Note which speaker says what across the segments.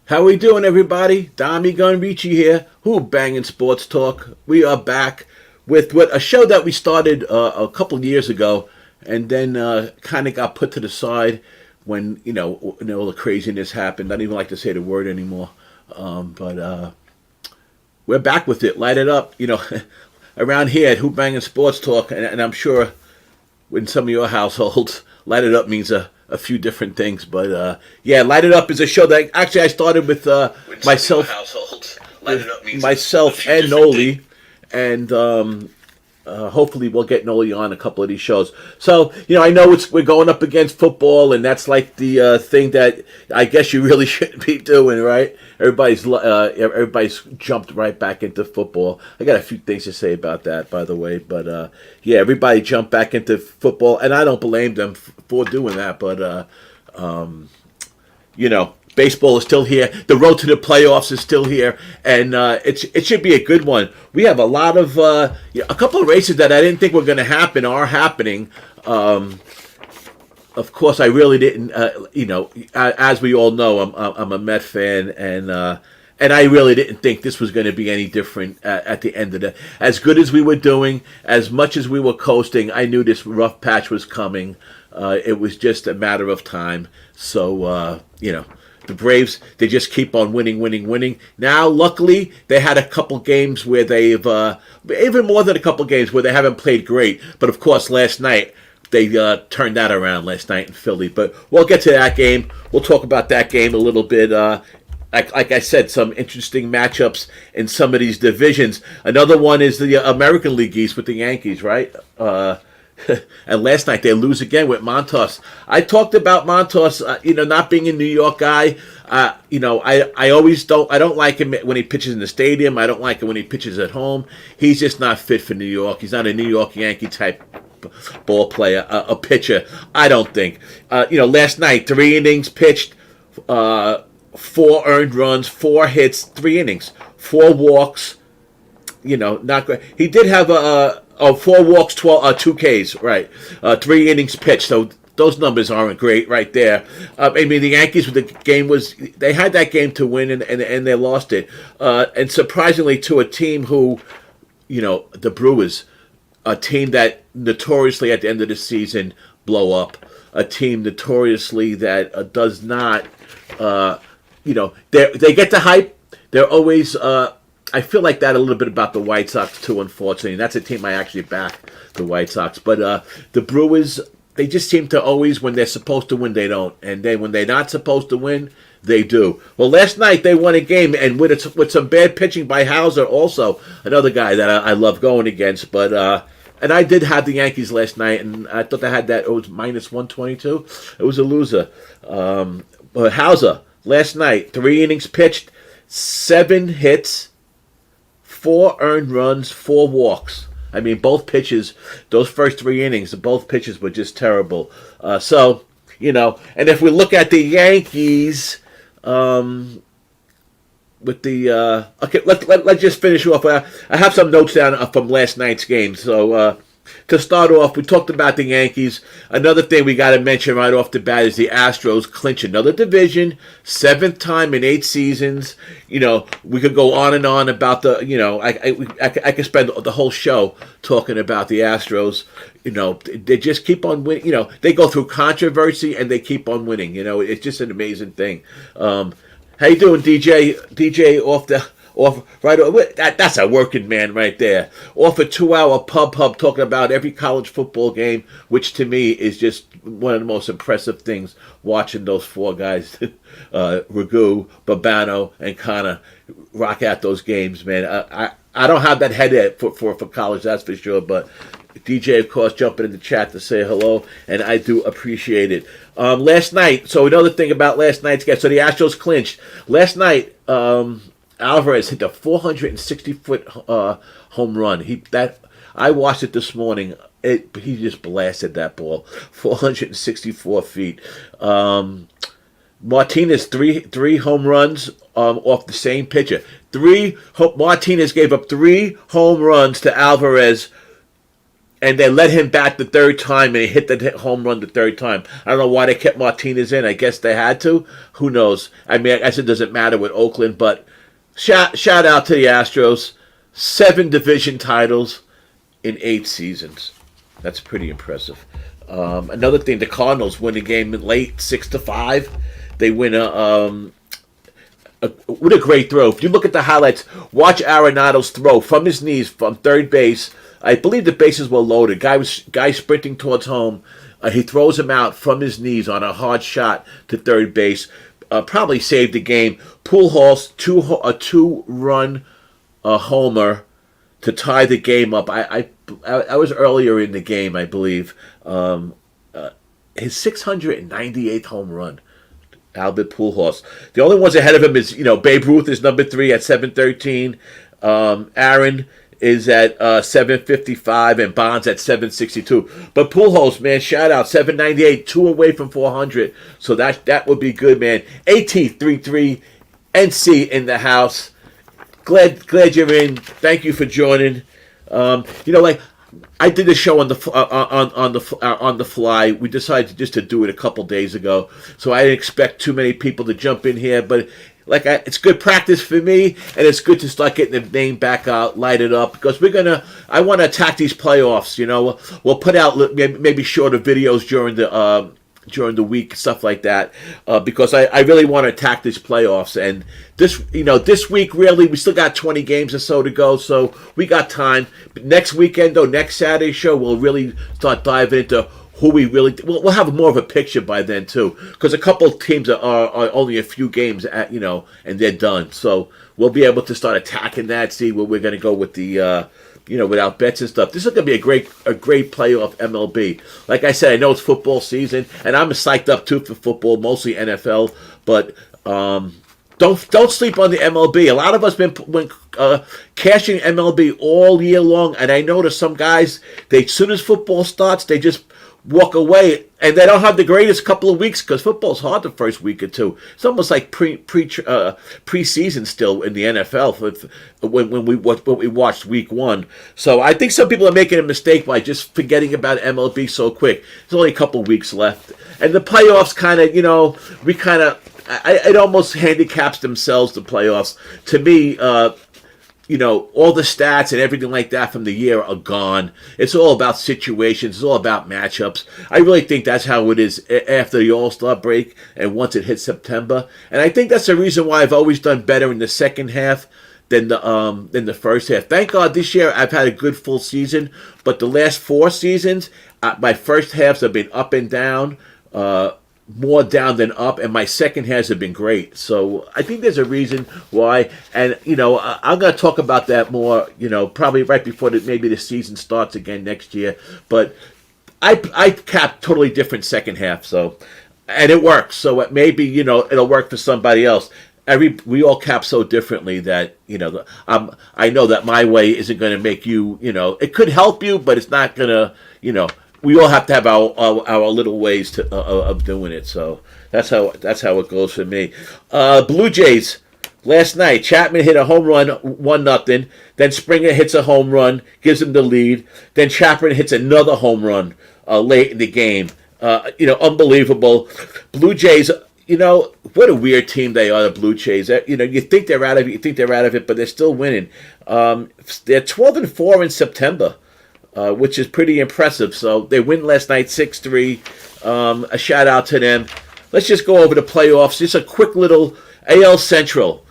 Speaker 1: How we doing, everybody? DommyGun Richie here. Who Bangin Sports Talk. We are back with a show that we started a couple of years ago, and then kind of got put to the side when all the craziness happened. I don't even like to say the word anymore, but we're back with it. Light it up, around here at Who Bangin Sports Talk, and I'm sure in some of your households, light it up means a few different things, but yeah, Light It Up is a show that actually I started with myself, and Noli, and hopefully we'll get Noli on a couple of these shows. So I know we're going up against football, and that's like the thing that I guess you really shouldn't be doing, right? Everybody's jumped right back into football. I got a few things to say about that, by the way, but yeah, everybody jumped back into football, and I don't blame them for doing that. But baseball is still here. The road to the playoffs is still here, and it should be a good one. We have a lot of a couple of races that I didn't think were going to happen are happening. Of course, I really didn't. As we all know, I'm a Met fan, and I really didn't think this was going to be any different at the end of the. As good as we were doing, as much as we were coasting, I knew this rough patch was coming. It was just a matter of time. So the Braves, they just keep on winning. Now, luckily, they had a couple games where they've even more than a couple games where they haven't played great. But of course, last night. They turned that around last night in Philly. But we'll get to that game. We'll talk about that game a little bit. Like I said, some interesting matchups in some of these divisions. Another one is the American League East with the Yankees, right? And last night they lose again with Montas. I talked about Montas, not being a New York guy. I always don't. I don't like him when he pitches in the stadium. I don't like him when he pitches at home. He's just not fit for New York. He's not a New York Yankee type ball player, a pitcher. I don't think. Last night 3 innings pitched, 4 earned runs, 4 hits, 3 innings, 4 walks. Not great. He did have 4 walks, 2 Ks, right? 3 innings pitched. So those numbers aren't great, right there. The Yankees, the game they had that game to win, and they lost it. And surprisingly, to a team who, the Brewers. A team that notoriously at the end of the season blow up. A team notoriously that does not, they get the hype. They're always, I feel like that a little bit about the White Sox too, unfortunately. And that's a team I actually back, the White Sox. But the Brewers, they just seem to always, when they're supposed to win, they don't. And then when they're not supposed to win, they do. Well, last night they won a game, and with some bad pitching by Hauser, also another guy that I love going against. But and I did have the Yankees last night, and I thought I had that. It was minus 122. It was a loser. But Hauser last night, 3 innings pitched, 7 hits, 4 earned runs, 4 walks. Both pitches, those first 3 innings, both pitches were just terrible. And if we look at the Yankees. With the okay, let's just finish off. I have some notes down from last night's game. So to start off, we talked about the Yankees. Another thing we got to mention right off the bat is the Astros clinch another division, 7th time in 8 seasons. We could go on and on about the. I could spend the whole show talking about the Astros. They just keep on winning. They go through controversy and they keep on winning. It's just an amazing thing. How you doing, DJ? DJ off right. That's a working man right there. Off a 2-hour pub talking about every college football game, which to me is just one of the most impressive things. Watching those 4 guys, Ragu, Babano, and Connor rock out those games, man. I don't have that head for college, that's for sure. But DJ, of course, jumping in the chat to say hello, and I do appreciate it. Last night, so another thing about last night's game. So the Astros clinched. Last night, Alvarez hit a 460-foot home run. I watched it this morning. He just blasted that ball, 464 feet. Martinez, three home runs off the same pitcher. Martinez gave up 3 home runs to Alvarez. and they let him bat the third time, and he hit the home run the third time. I don't know why they kept Martinez in. I guess they had to. Who knows? I mean, I guess it doesn't matter with Oakland, but shout out to the Astros. 7 division titles in 8 seasons. That's pretty impressive. Another thing, the Cardinals win a game late, 6-5. They win what a great throw. If you look at the highlights, watch Arenado's throw from his knees from third base. I believe the bases were loaded. Guy sprinting towards home. He throws him out from his knees on a hard shot to third base. Probably saved the game. Pujols, a 2-run homer to tie the game up. I was earlier in the game, I believe. His 698th home run. Albert Pujols. The only ones ahead of him is, Babe Ruth is number 3 at 713. Aaron is at 755, and Bonds at 762. But Pujols, man, shout out, 798, 2 away from 400. So that would be good, man. AT33 NC in the house. Glad you're in. Thank you for joining. I did a show on the fly. We decided just to do it a couple days ago, so I didn't expect too many people to jump in here. But it's good practice for me, and it's good to start getting the name back out, light it up, because I want to attack these playoffs. We'll put out maybe shorter videos during the week, stuff like that, because I really want to attack these playoffs. And this week, really, we still got 20 games or so to go, so we got time. But next weekend, next Saturday show, we'll really start diving into who we really... We'll have more of a picture by then, too, because a couple of teams are only a few games, and they're done. So we'll be able to start attacking that, see where we're going to go with the... without bets and stuff. This is going to be a great playoff MLB. Like I said, I know it's football season, and I'm psyched up too for football, mostly NFL. But don't sleep on the MLB. A lot of us been cashing MLB all year long, and I notice some guys, as soon as football starts, they just walk away, and they don't have the greatest couple of weeks because football's hard the first week or two. It's almost like preseason still in the NFL when we watched week 1. So I think some people are making a mistake by just forgetting about MLB so quick. There's only a couple of weeks left, and the playoffs it almost handicaps themselves. The playoffs, to me. All the stats and everything like that from the year are gone. It's all about situations. It's all about matchups. I really think that's how it is after the All-Star break and once it hits September. And I think that's the reason why I've always done better in the second half than the first half. Thank God this year I've had a good full season, but the last 4 seasons, my first halves have been up and down, more down than up, and my second halves have been great. So I think there's a reason why, and I'm going to talk about that more, probably right before maybe the season starts again next year. But I capped totally different second half, and it works. So it maybe it'll work for somebody else. We all cap so differently that I know that my way isn't going to make you. It could help you, but it's not going to. We all have to have our little ways of doing it. So that's how it goes for me. Blue Jays last night. Chapman hit a home run, 1-0. Then Springer hits a home run, gives him the lead. Then Chapman hits another home run late in the game. Unbelievable. Blue Jays. What a weird team they are, the Blue Jays. You think they're out of it, but they're still winning. They're 12-4 in September. Which is pretty impressive. So they win last night 6-3. A shout out to them. Let's just go over the playoffs. Just a quick little AL Central.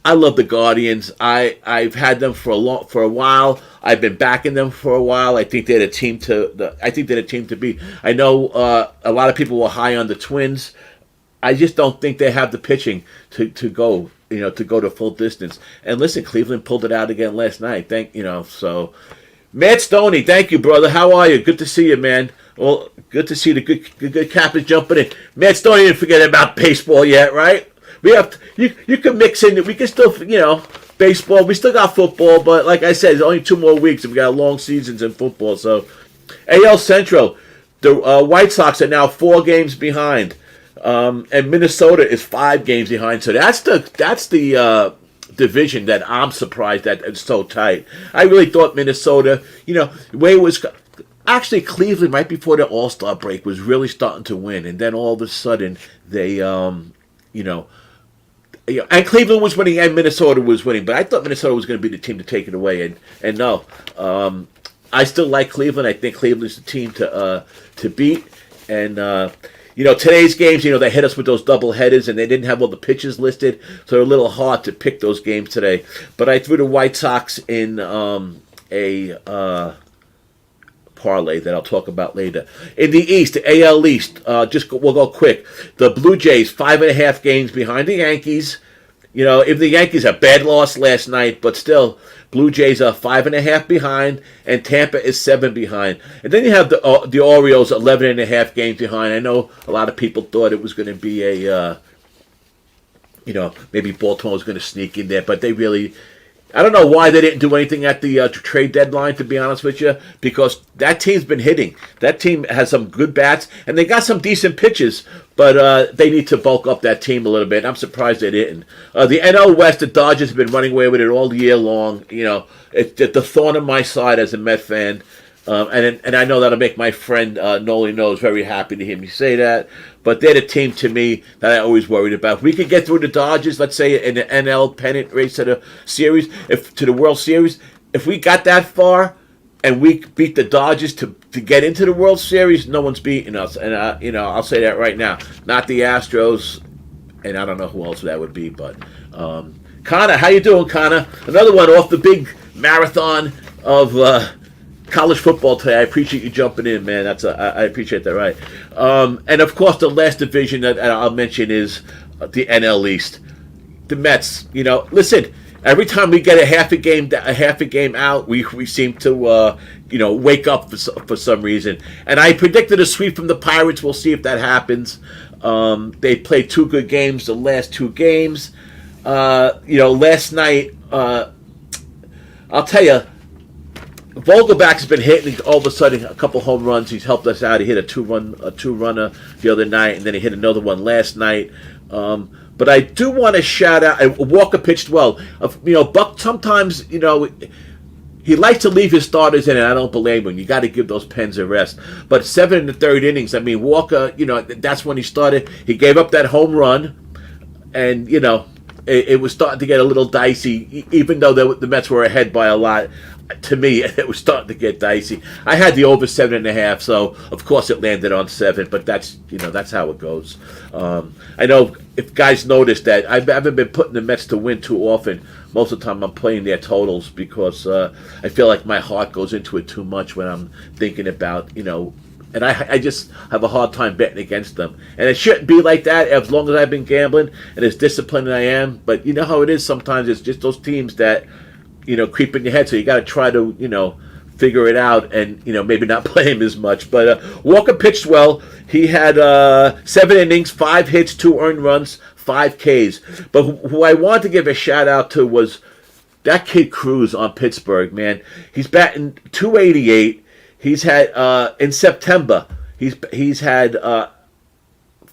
Speaker 1: I love the Guardians. I've had them for a while. I've been backing them for a while. I think they're the team to beat. I know a lot of people were high on the Twins. I just don't think they have the pitching to go the full distance. And listen, Cleveland pulled it out again last night. So. Matt Stoney, thank you, brother. How are you? Good to see you, man. Well, good to see the good captains jumping in. Matt Stoney didn't forget about baseball yet, right? We have you can mix in. We can still, baseball. We still got football, but like I said, there's only 2 more weeks, and we got long seasons in football. So, AL Central, the White Sox are now 4 games behind, and Minnesota is 5 games behind. So that's the division that I'm surprised that it's so tight. I really thought Minnesota, the way it was, actually Cleveland right before the All-Star break was really starting to win, and then all of a sudden they, you know, and Cleveland was winning and Minnesota was winning, but I thought Minnesota was going to be the team to take it away, and no, I still like Cleveland. I think Cleveland's the team to beat, and you know, today's games, you know, they hit us with those double headers, and they didn't have all the pitches listed, so they're a little hard to pick those games today. But I threw the White Sox in a parlay that I'll talk about later. In the East, the AL East, we'll go quick. The Blue Jays 5.5 games behind the Yankees. You know, if the Yankees a bad loss last night, but still, Blue Jays are 5.5 behind, and Tampa is 7 behind. And then you have the Orioles 11.5 games behind. I know a lot of people thought it was going to be a, you know, maybe Baltimore was going to sneak in there, but they really. I don't know why they didn't do anything at the trade deadline, to be honest with you, because that team's been hitting. That team has some good bats, and they got some decent pitches, but they need to bulk up that team a little bit. I'm surprised they didn't. The NL West, the Dodgers have been running away with it all year long. You know, it's the thorn on my side as a Met fan. And I know that'll make my friend Noli Knows very happy to hear me say that. But they're the team to me that I always worried about. If we could get through the Dodgers, let's say in the NL pennant race to the series, to the World Series, if we got that far and we beat the Dodgers to get into the World Series, no one's beating us. And you know, I'll say that right now. Not the Astros, and I don't know who else that would be. But Connor, how you doing, Connor? Another one off the big marathon of college football today. I appreciate you jumping in, man. I appreciate that, right? And of course, the last division that I'll mention is the NL East. The Mets. You know, listen. Every time we get a half a game out, we seem to you know, wake up for some reason. And I predicted a sweep from the Pirates. We'll see if that happens. They played 2 good games the last 2 games. You know, last night, I'll tell you. Vogelback's been hitting all of a sudden a couple home runs. He's helped us out. He hit a two-runner the other night, and then he hit another one last night. But I do want to shout out. Walker pitched well. You know, Buck sometimes, you know, he likes to leave his starters in, and I don't blame him. You got to give those pens a rest. But 7 in the 3rd innings. I mean, Walker. You know, that's when he started. He gave up that home run, and you know, it was starting to get a little dicey, even though the Mets were ahead by a lot. To me, it was starting to get dicey. I had the over 7.5, so of course it landed on 7. But that's, you know, that's how it goes. I know if guys noticed that I haven't been putting the Mets to win too often. Most of the time I'm playing their totals because I feel like my heart goes into it too much when I'm thinking about, you know. And I just have a hard time betting against them. And it shouldn't be like that as long as I've been gambling and as disciplined as I am. But you know how it is sometimes. It's just those teams that, you know, creep in your head. So you got to try to, you know, figure it out and, you know, maybe not play him as much. But Walker pitched well. He had 7 innings, 5 hits, 2 earned runs, 5 Ks. But who I wanted to give a shout out to was that kid Cruz on Pittsburgh, man. He's batting .288. He's had in September. He's had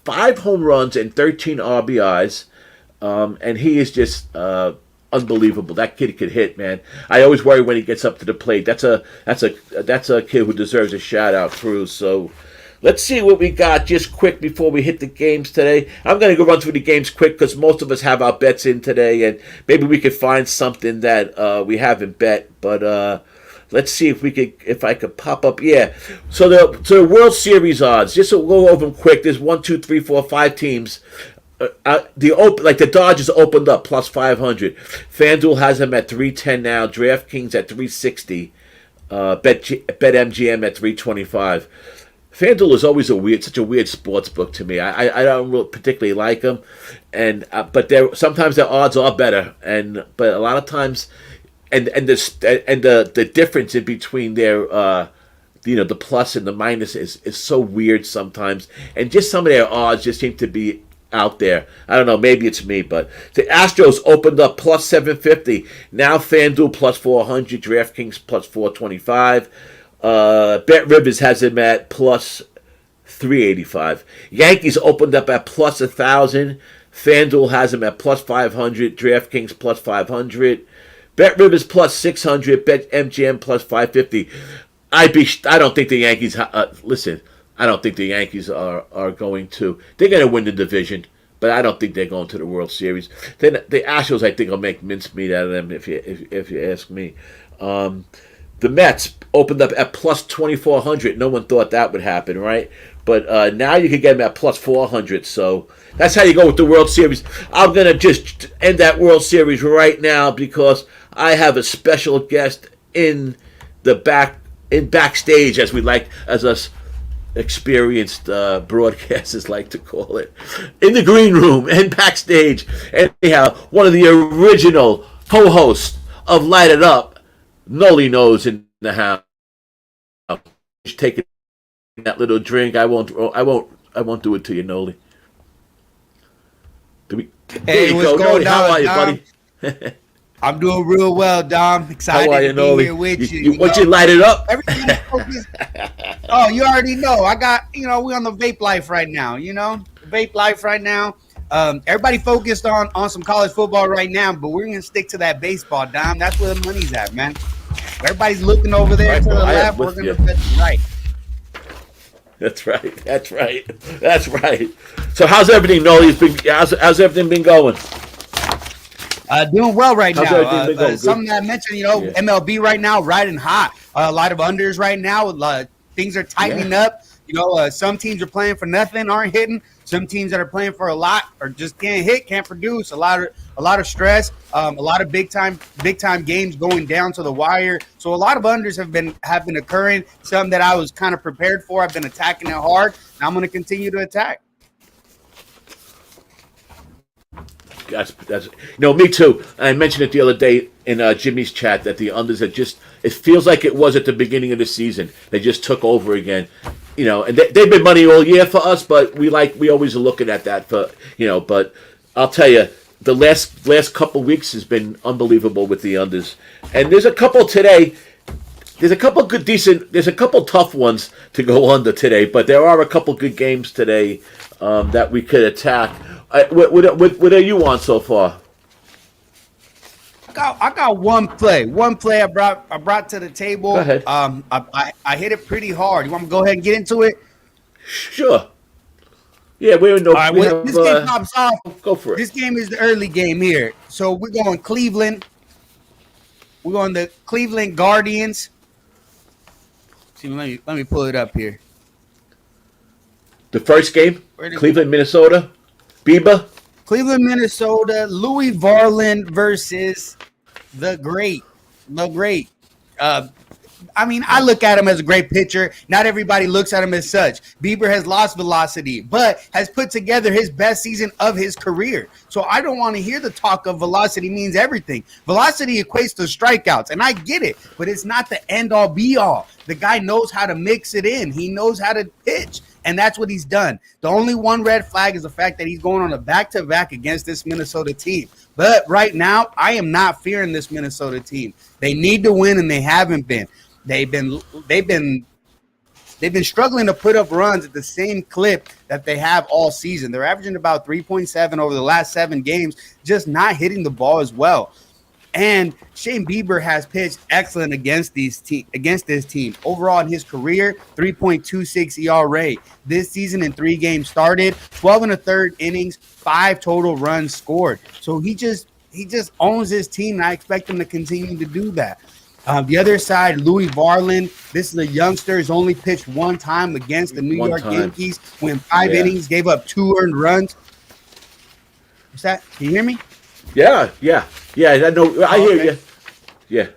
Speaker 1: 5 home runs and 13 RBIs, and he is just unbelievable. That kid could hit, man. I always worry when he gets up to the plate. That's a kid who deserves a shout out, Cruz. So let's see what we got just quick before we hit the games today. I'm going to go run through the games quick because most of us have our bets in today, and maybe we could find something that we haven't bet, but. Let's see if I could pop up. Yeah. So the World Series odds. Just to go over them quick. There's 1, 2, 3, 4, 5 teams. The Dodgers opened up plus 500. FanDuel has them at 310 now. DraftKings at 360. BetMGM at 325. FanDuel is always such a weird sports book to me. I don't really particularly like them, but sometimes their odds are better, but a lot of times. And the difference in between their the plus and the minus is so weird sometimes, and just some of their odds just seem to be out there. I don't know, maybe it's me, but the Astros opened up plus 750. Now FanDuel plus 400, DraftKings plus 425. Bet Rivers has them at plus 385. Yankees opened up at plus 1,000. FanDuel has them at plus 500. DraftKings plus 500. Bet Rivers plus 600, Bet MGM plus 550. I don't think the Yankees. Listen, I don't think the Yankees are going to. They're going to win the division, but I don't think they're going to the World Series. Then the Astros, I think, will make mincemeat out of them. If you ask me, the Mets opened up at plus 2,400. No one thought that would happen, right? But now you can get them at plus 400. So that's how you go with the World Series. I'm gonna just end that World Series right now because I have a special guest in the backstage, as us experienced broadcasters like to call it, in the green room and backstage. Anyhow, one of the original co-hosts of Light It Up, Noli knows in the house. Taking that little drink. I won't do it to you, Noli.
Speaker 2: Hey, what's going
Speaker 1: Noli,
Speaker 2: on,
Speaker 1: how are you,
Speaker 2: Dom?
Speaker 1: buddy?
Speaker 2: I'm doing real well, Dom. Excited
Speaker 1: How are you,
Speaker 2: to be
Speaker 1: Noli?
Speaker 2: here with you.
Speaker 1: Once you light it up.
Speaker 2: Everything is focused. Oh, you already know. I got, we're on the vape life right now, vape life right now. Everybody focused on some college football right now, but we're going to stick to that baseball, Dom. That's where the money's at, man. Everybody's looking over there
Speaker 1: Right,
Speaker 2: to
Speaker 1: bro,
Speaker 2: the left. We're going to bet right.
Speaker 1: That's right. So how's everything, Noli? How's everything been going?
Speaker 2: Doing well right
Speaker 1: How's
Speaker 2: now.
Speaker 1: everything been going?
Speaker 2: Something that I mentioned,
Speaker 1: Yeah.
Speaker 2: MLB right now riding hot. A lot of unders right now. Things are tightening up. Some teams are playing for nothing, aren't hitting. Some teams that are playing for a lot or just can't hit, can't produce. A lot of stress. A lot of big time games going down to the wire. So a lot of unders have been occurring. Some that I was kind of prepared for. I've been attacking it hard. Now I'm going to continue to attack.
Speaker 1: That's me too. I mentioned it the other day in Jimmy's chat that the unders it feels like it was at the beginning of the season. They just took over again, and they've been money all year for us, but we always are looking at that but I'll tell you, the last couple weeks has been unbelievable with the unders, and there's a couple today. There's a couple there's a couple tough ones to go under today, but there are a couple good games today that we could attack. What are you on so far?
Speaker 2: I got one play. I brought to the table.
Speaker 1: Go ahead.
Speaker 2: I hit it pretty hard. You want me to go ahead and get into it?
Speaker 1: Sure. Yeah, we're in no.
Speaker 2: All right, when this game pops off,
Speaker 1: go for it.
Speaker 2: This game is the early game here. So we're going Cleveland. We're going the Cleveland Guardians. See, let me pull it up here.
Speaker 1: The first game, Cleveland, Minnesota. Bieber?
Speaker 2: Cleveland, Minnesota, Louis Varland versus the great. I look at him as a great pitcher. Not everybody looks at him as such. Bieber has lost velocity, but has put together his best season of his career. So I don't want to hear the talk of velocity means everything. Velocity equates to strikeouts, and I get it, but it's not the end-all, be-all. The guy knows how to mix it in. He knows how to pitch. And that's what he's done. The only one red flag is the fact that he's going on a back-to-back against this Minnesota team. But right now, I am not fearing this Minnesota team. They need to win, and they haven't been. They've been struggling to put up runs at the same clip that they have all season. They're averaging about 3.7 over the last 7 games, just not hitting the ball as well. And Shane Bieber has pitched excellent against this team. Overall in his career, 3.26 ERA. This season in 3 games started, 12 and a third innings, 5 total runs scored. So he just owns his team, and I expect him to continue to do that. The other side, Louis Varland. This is a youngster. He's only pitched 1 time against the New York Yankees. Went 5 innings, gave up 2 earned runs. What's that? Can you hear me?
Speaker 1: Yeah. I know. I hear you. Yeah.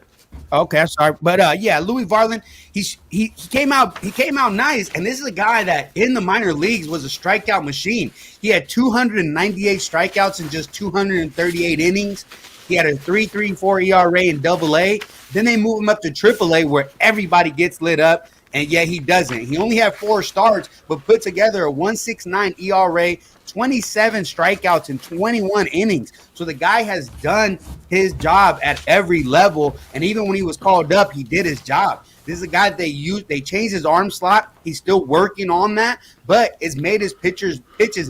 Speaker 2: Okay, I'm sorry, but Louis Varland, he came out nice, and this is a guy that in the minor leagues was a strikeout machine. He had 298 strikeouts in just 238 innings. He had a 3.34 ERA in Double-A. Then they move him up to Triple-A, where everybody gets lit up, and yet he doesn't. He only had 4 starts, but put together a 1.69 ERA, 27 strikeouts in 21 innings. So the guy has done his job at every level, and even when he was called up, he did his job. This is a guy they changed his arm slot. He's still working on that, but it's made his pitches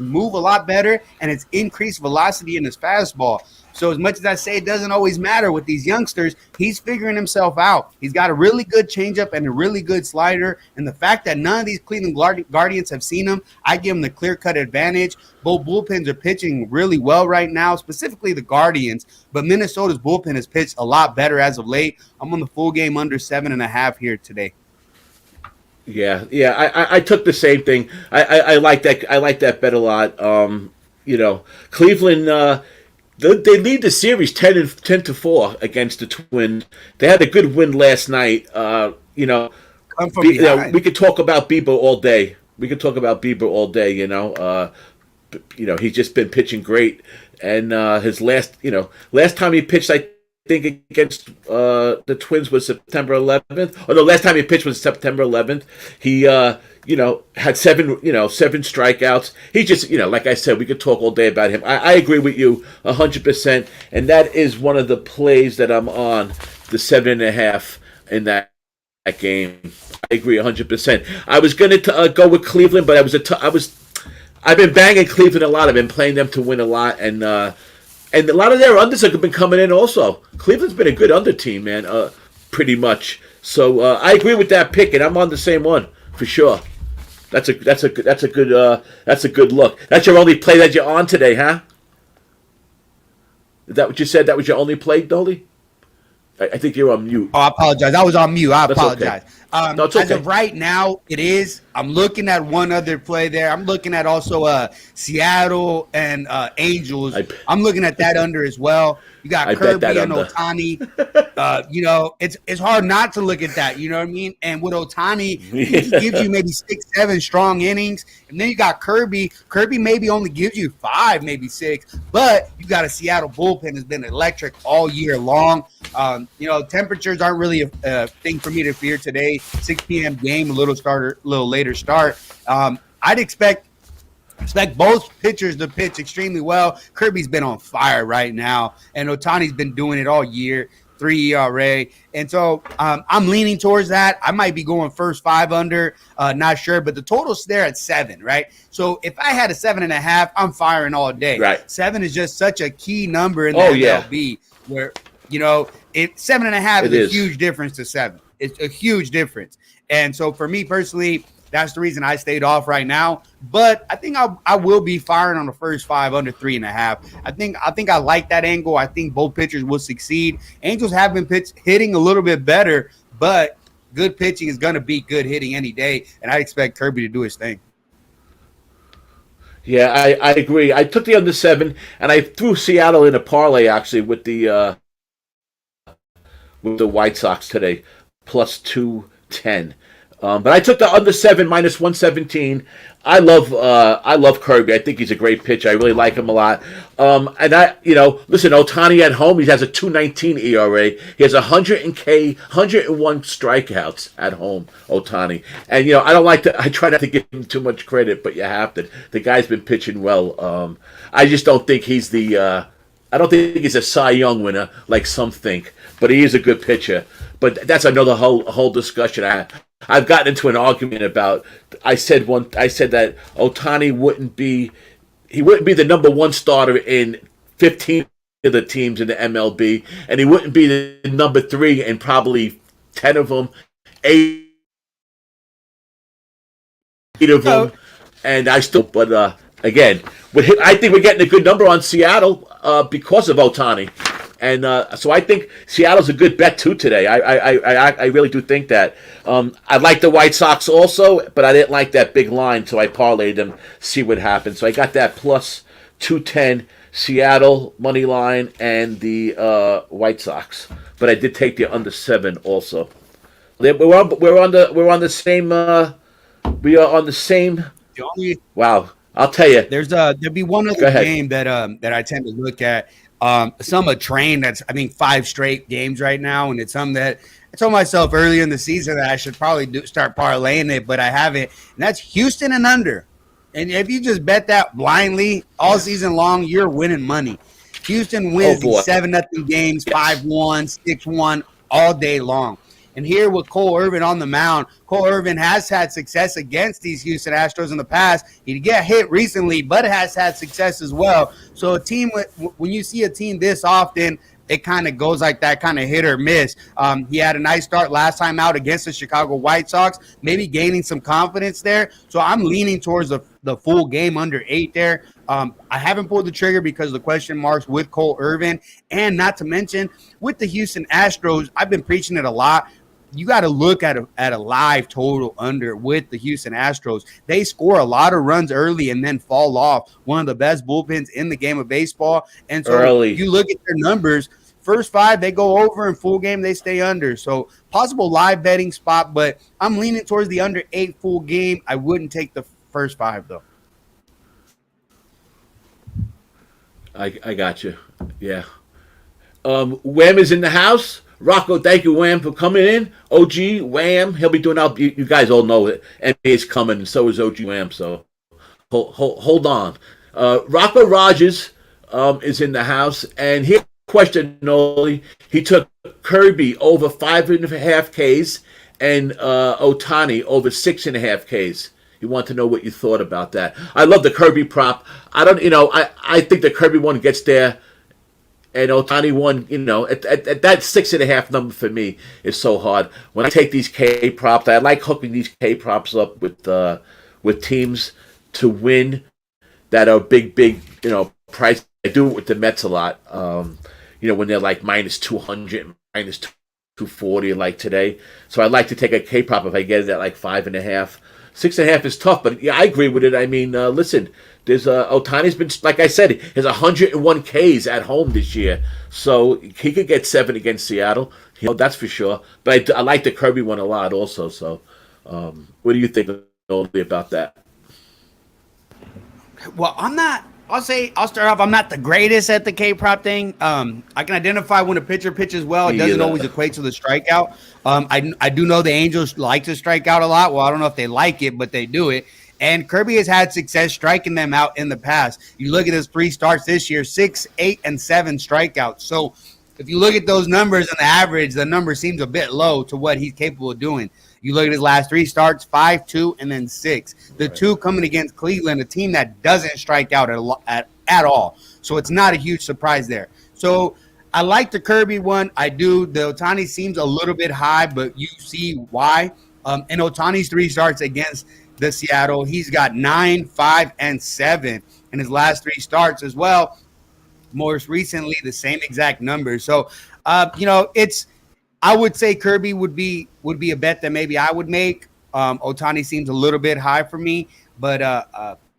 Speaker 2: move a lot better, and it's increased velocity in his fastball. So as much as I say it doesn't always matter with these youngsters, he's figuring himself out. He's got a really good changeup and a really good slider. And the fact that none of these Cleveland Guardians have seen him, I give him the clear-cut advantage. Both bullpens are pitching really well right now, specifically the Guardians. But Minnesota's bullpen has pitched a lot better as of late. I'm on the full game under 7.5 here today.
Speaker 1: Yeah. I took the same thing. I like that. I like that bet a lot. Cleveland. They lead the series 10-4 against the Twins. They had a good win last night. We could talk about Bieber all day. He's just been pitching great, and his last time he pitched, I think against the Twins was September 11th. Oh no, last time he pitched was September 11th. He had seven strikeouts. He just, like I said, we could talk all day about him. I agree with you 100%, and that is one of the plays that I'm on, the 7.5 in that game. I agree 100%. I was going to go with Cleveland, but I've been banging Cleveland a lot. I've been playing them to win a lot, and a lot of their unders have been coming in also. Cleveland's been a good under team, man, pretty much. So I agree with that pick, and I'm on the same one for sure. That's a good look. That's your only play that you're on today, huh? Is that what you said? That was your only play, Dolly? I think you're on mute.
Speaker 2: Oh, I apologize. I was on mute. I apologize.
Speaker 1: Okay. No, it's okay.
Speaker 2: As of right now, it is. I'm looking at one other play there. I'm looking at also Seattle and Angels. I'm looking at that under as well. You got Kirby and Ohtani. It's hard not to look at that. You know what I mean? And with Ohtani, he gives you maybe 6-7 strong innings. And then you got Kirby. Kirby maybe only gives you 5, maybe 6. But you got a Seattle bullpen that's been electric all year long. Temperatures aren't really a thing for me to fear today. 6 p.m. game, a little later start. I'd expect both pitchers to pitch extremely well. Kirby's been on fire right now, and Ohtani's been doing it all year, 3 ERA. And so I'm leaning towards that. I might be going first 5 under, not sure, but the total's there at 7, right? So if I had a 7.5, I'm firing all day.
Speaker 1: Right.
Speaker 2: 7 is just such a key number in the MLB where, 7.5 is a huge difference to 7. It's a huge difference. And so for me personally, that's the reason I stayed off right now. But I think I will be firing on the first 5 under 3.5. I think I like that angle. I think both pitchers will succeed. Angels have been hitting a little bit better, but good pitching is going to beat good hitting any day, and I expect Kirby to do his thing.
Speaker 1: Yeah, I agree. I took the under 7, and I threw Seattle in a parlay actually with the White Sox today, plus 210. But I took the under 7 minus 117. I love Kirby. I think he's a great pitcher. I really like him a lot. Listen, Ohtani at home, he has a 2.19 ERA. He has 101 strikeouts at home, Ohtani. And I try not to give him too much credit, but you have to. The guy's been pitching well. I just don't think he's I don't think he's a Cy Young winner like some think, but he is a good pitcher. But that's another whole discussion. I've gotten into an argument about. I said that Ohtani wouldn't be the number 1 starter in 15 of the teams in the MLB, and he wouldn't be the number 3 in probably 10 of them, 8 of them, and I still. But again, I think we're getting a good number on Seattle because of Ohtani. And so I think Seattle's a good bet too today. I really do think that. I like the White Sox also, but I didn't like that big line, so I parlayed them. See what happens. So I got that plus 210 Seattle money line and the White Sox, but I did take the under 7 also. We're on the same. We are on the same. Wow, I'll tell you.
Speaker 2: There'll be one other game that I tend to look at. Some a train that's 5 straight games right now, and it's something that I told myself earlier in the season that I should probably start parlaying it, but I haven't. And that's Houston and under. And if you just bet that blindly all season long, you're winning money. Houston wins these 7-0 games, 5-1, 6-1 all day long. And here with Cole Irvin on the mound, Cole Irvin has had success against these Houston Astros in the past. He did get hit recently, but has had success as well. So a team, when you see a team this often, it kind of goes like that, kind of hit or miss. He had a nice start last time out against the Chicago White Sox, maybe gaining some confidence there. So I'm leaning towards the full game under 8 there. I haven't pulled the trigger because of the question marks with Cole Irvin. And not to mention, with the Houston Astros, I've been preaching it a lot. You got to look at a live total under with the Houston Astros. They score a lot of runs early and then fall off. One of the best bullpens in the game of baseball. And so you look at their numbers. First 5, they go over, and full game, they stay under. So possible live betting spot, but I'm leaning towards the under 8 full game. I wouldn't take the first 5, though.
Speaker 1: I got you. Yeah. Wham is in the house. Rocco, thank you, Wham, for coming in. OG, Wham, he'll be doing out. You guys all know it. NBA is coming, and so is OG Wham, so hold on. Rocco Rogers is in the house, and he question, Noli. He took Kirby over 5.5 Ks and Ohtani over 6.5 Ks. You want to know what you thought about that? I love the Kirby prop. I think the Kirby one gets there, and Ohtani one, at that 6.5 number for me is so hard. When I take these K props, I like hooking these K props up with teams to win that are big, price. I do it with the Mets a lot. When they're like minus 200, minus 240, like today. So I like to take a K prop if I get it at like 5.5. 6.5 is tough, but yeah, I agree with it. I mean, listen, there's Ohtani's been, like I said, has 101 Ks at home this year, so he could get 7 against Seattle. That's for sure. But I like the Kirby one a lot also. So, what do you think about that?
Speaker 2: Well, I'll start off. I'm not the greatest at the K prop thing. I can identify when a pitcher pitches well. It doesn't always equate to the strikeout. I do know the Angels like to strike out a lot. Well, I don't know if they like it, but they do it. And Kirby has had success striking them out in the past. You look at his 3 starts this year: 6, 8, and 7 strikeouts. So if you look at those numbers and the average, the number seems a bit low to what he's capable of doing. You look at his last 3 starts: 5, 2, and then 6. The 2 coming against Cleveland, a team that doesn't strike out at all. So it's not a huge surprise there. So I like the Kirby one. I do. The Ohtani seems a little bit high, but you see why. In Ohtani's 3 starts against the Seattle, he's got 9, 5, and 7 in his last 3 starts as well. Most recently, the same exact numbers. So, I would say Kirby would be a bet that maybe I would make. Ohtani seems a little bit high for me, but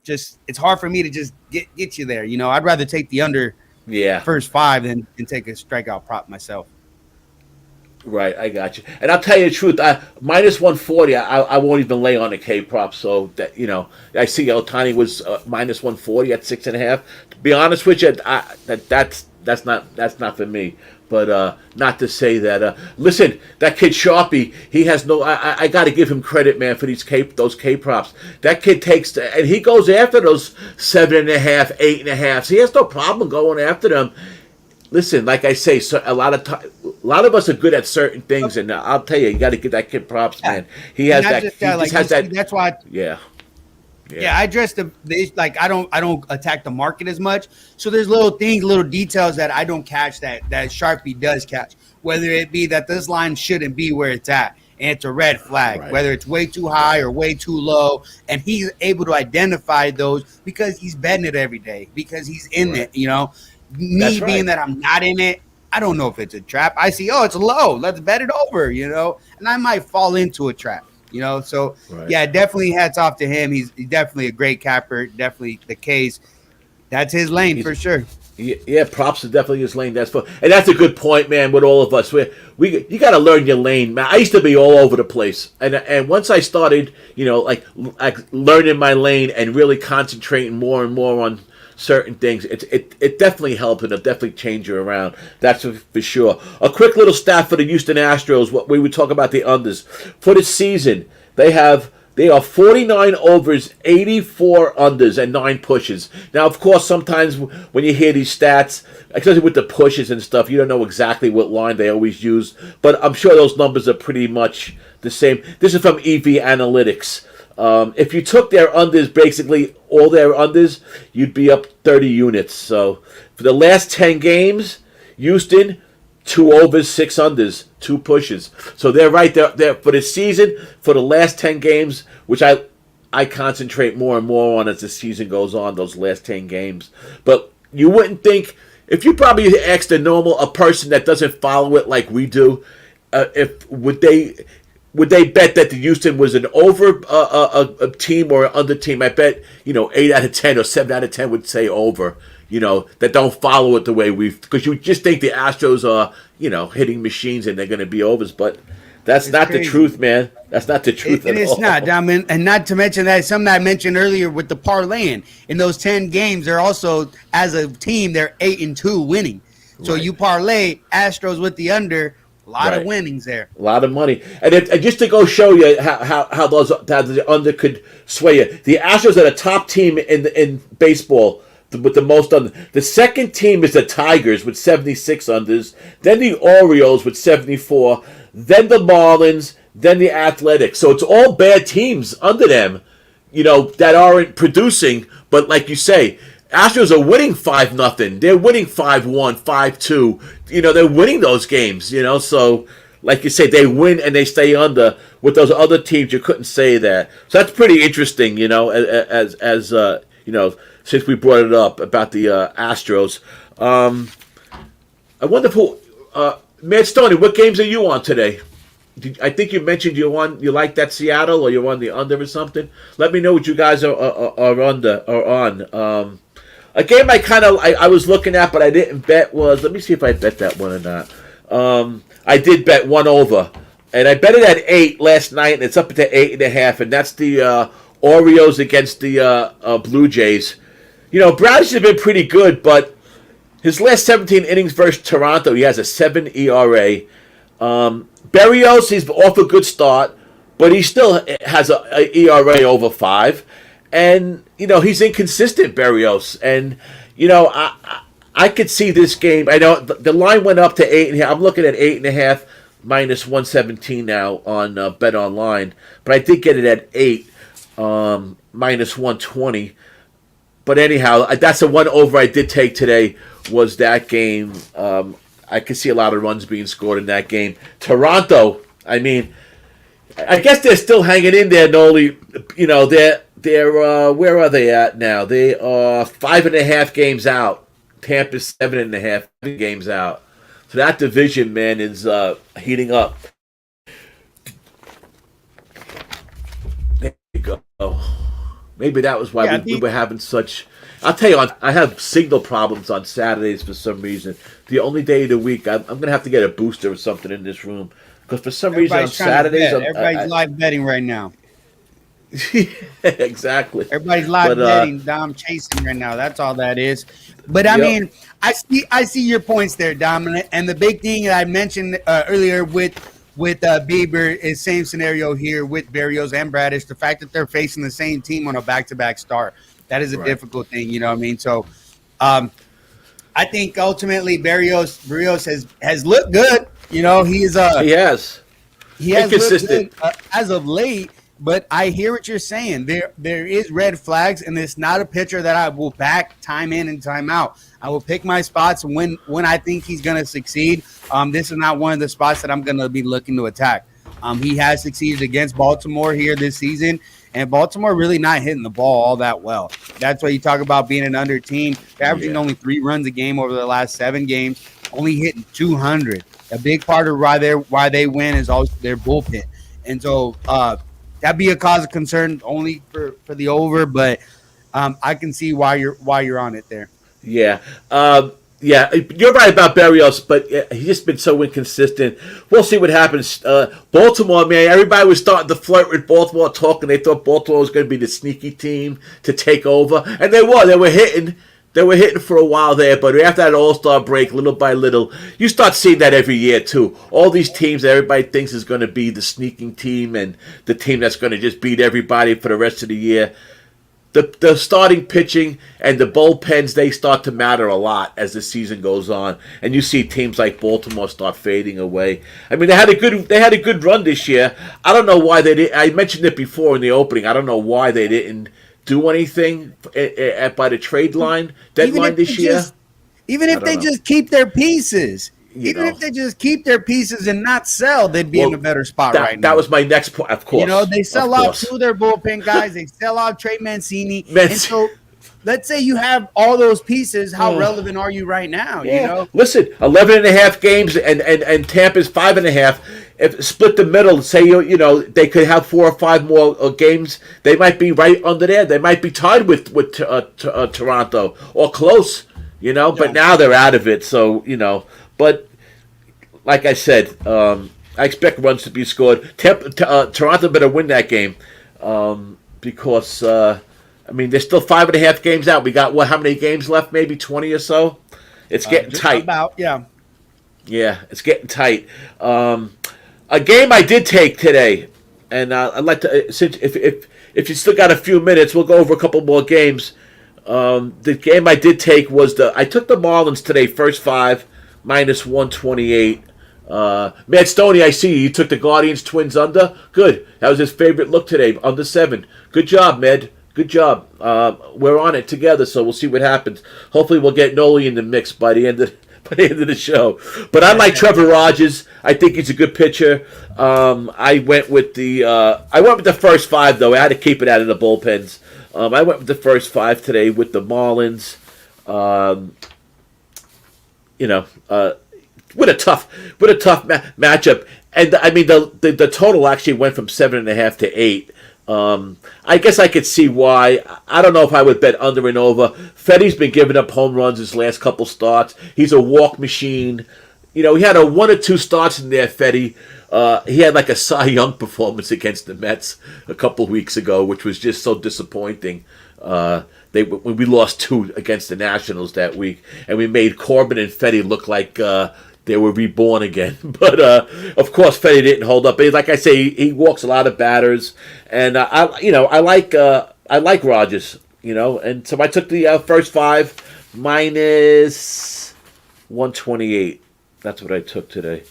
Speaker 2: just it's hard for me to just get you there. I'd rather take the under first 5 than take a strikeout prop myself.
Speaker 1: Right, I got you. And I'll tell you the truth, minus 140, I won't even lay on a K prop. So that I see Ohtani was minus 140 at 6.5. To be honest with you, that's not for me. But not to say that. Listen, that kid Sharpie, he has no. I got to give him credit, man, for those K props. That kid takes and he goes after those 7.5, 8.5. He has no problem going after them. Listen, like I say, so a lot of us are good at certain things, and I'll tell you got to give that kid props, man. He has that. He just has that.
Speaker 2: That's why.
Speaker 1: Yeah,
Speaker 2: I address I don't attack the market as much. So there's little things, little details that I don't catch that Sharpie does catch. Whether it be that this line shouldn't be where it's at, and it's a red flag. Right. Whether it's way too high or way too low, and he's able to identify those because he's betting it every day, because he's in it. Me being that I'm not in it, I don't know if it's a trap. I see, it's low. Let's bet it over, and I might fall into a trap. So yeah, definitely hats off to him. He's definitely a great capper. Definitely the case. That's his lane for sure.
Speaker 1: Yeah, props are definitely his lane. And that's a good point, man. With all of us, you got to learn your lane, man. I used to be all over the place, and once I started, like learning my lane and really concentrating more and more on certain things, it definitely helped, and it'll definitely change you around. That's for sure. A quick little stat for the Houston Astros. What we would talk about the unders for the season. They have They are 49 overs, 84 unders, and 9 pushes. Now, of course, sometimes when you hear these stats, especially with the pushes and stuff, you don't know exactly what line they always use. But I'm sure those numbers are pretty much the same. This is from EV Analytics. If you took their unders, basically all their unders, you'd be up 30 units. So for the last 10 games, Houston, 2 overs, 6 unders, 2 pushes. So they're right there for the season, for the last 10 games, which I concentrate more and more on as the season goes on, those last 10 games. But you wouldn't think, if you probably asked a person that doesn't follow it like we do, if would they bet that the Houston was an over a team or an under team? I bet 8 out of 10 or 7 out of 10 would say over. That don't follow it the way because you just think the Astros are hitting machines and they're going to be overs, but that's not crazy. The truth, man. That's not the truth at all. It's not, Dom,
Speaker 2: and not to mention that something I mentioned earlier with the parlaying. In those 10 games, they're also, as a team, they're 8-2 winning. So you parlay Astros with the under. A lot of winnings there. A lot of money. And just to go show you how the under could sway you. The Astros are the top team in baseball with the most under. The second team is the Tigers with 76 unders. Then the Orioles with 74. Then the Marlins. Then the Athletics. So it's all bad teams under them, that aren't producing. But like you say, Astros are winning 5-0. They're winning 5-1, 5-2. They're winning those games. So like you say, they win and they stay under. With those other teams, you couldn't say that. So that's pretty interesting. As since we brought it up about the Astros. I wonder who, Matt Stoney, what games are you on today? I think you mentioned you like that Seattle, or you're on the under or something. Let me know what you guys are on. A game I was looking at, but I didn't bet was, let me see if I bet that one or not. I did bet 1 over, and I bet it at 8 last night, and it's up to 8.5, and that's the Orioles against the Blue Jays. Bradish has been pretty good, but his last 17 innings versus Toronto, he has a 7 ERA. Berrios, he's off a good start, but he still has a ERA over 5. And, he's inconsistent, Berrios. And, I could see this game. I know the line went up to 8.5. I'm looking at 8.5 minus 117 now on Bet Online. But I did get it at 8 minus 120. But anyhow, that's the one over I did take today was that game. I could see a lot of runs being scored in that game. Toronto, I guess they're still hanging in there, Noli. They're where are they at now? They are 5.5 games out. Tampa's 7.5 games out. So that division, man, is heating up. There you go. Maybe that was why we were having such. I'll tell you, I have signal problems on Saturdays for some reason. The only day of the week, I'm going to have to get a booster or something in this room. Because for some reason on Saturdays... Everybody's live betting right now.
Speaker 1: Exactly.
Speaker 2: Everybody's live betting, Dom, chasing right now. That's all that is. But I mean, I see your points there, Dom. And the big thing that I mentioned earlier with Bieber is same scenario here with Berrios and Bradish. The fact that they're facing the same team on a back-to-back start. That is a difficult thing, you know what I mean? So I think ultimately Berrios has looked good. He has looked good as of late, but I hear what you're saying. There is red flags, and it's not a pitcher that I will back time in and time out. I will pick my spots when I think he's going to succeed. This is not one of the spots that I'm going to be looking to attack. He has succeeded against Baltimore here this season, and Baltimore really not hitting the ball all that well. That's why you talk about being an under team. They're averaging only 3 runs a game over the last 7 games, only hitting 200. A big part of why they win is also their bullpen. And so that'd be a cause of concern only for the over, but I can see why you're on it there.
Speaker 1: Yeah. Yeah, you're right about Berrios, but he's just been so inconsistent. We'll see what happens. Baltimore, man, everybody was starting to flirt with Baltimore, talking. They thought Baltimore was going to be the sneaky team to take over, and they were. They were hitting, They were hitting for a while there, but after that All-Star break, little by little, you start seeing that every year too. All these teams that everybody thinks is going to be the sneaking team and the team that's going to just beat everybody for the rest of the year. The starting pitching and the bullpens, they start to matter a lot as the season goes on, and you see teams like Baltimore start fading away. I mean, they had a good run this year. I don't know why they did. I mentioned it before in the opening. I don't know why they didn't do anything by the trade deadline this year.
Speaker 2: Even if they just keep their pieces. If they just keep their pieces and not sell, they'd be in a better spot right now.
Speaker 1: That was my next point, of course.
Speaker 2: They sell out two of their bullpen guys. They sell out Trey Mancini. And so let's say you have all those pieces. How relevant are you right now?
Speaker 1: Yeah. Listen, 11.5 games and Tampa's 5.5. If split the middle, say they could have 4 or 5 more games, they might be right under there. They might be tied with Toronto or close. But now they're out of it. So but like I said, I expect runs to be scored. Toronto better win that game because they're still 5.5 games out. We got how many games left? Maybe 20 or so. It's getting tight. Yeah, it's getting tight. A game I did take today, and I'd like to, since if you still got a few minutes, we'll go over a couple more games. The game I did take was I took the Marlins today, first 5, minus 128. Matt Stoney, I see you took the Guardians Twins under. Good. That was his favorite look today, under 7. Good job, Med. Good job. We're on it together, so we'll see what happens. Hopefully we'll get Noli in the mix by the end of the show. But I like Trevor Rogers. I think he's a good pitcher. I went with the first 5 though. I had to keep it out of the bullpens. I went with the first 5 today with the Marlins. With a tough matchup, and I mean the total actually went from 7.5 to 8. I guess I could see why. I don't know if I would bet under and over. Fetty's been giving up home runs his last couple starts. He's a walk machine. He had a 1 or 2 starts in there, Fetty. He had like a Cy Young performance against the Mets a couple weeks ago, which was just so disappointing. When we lost 2 against the Nationals that week, and we made Corbin and Fetty look like they were reborn again. But of course, Fetty didn't hold up. Like I say, he walks a lot of batters, and I like Rogers. And so I took the first 5 minus 128. That's what I took today.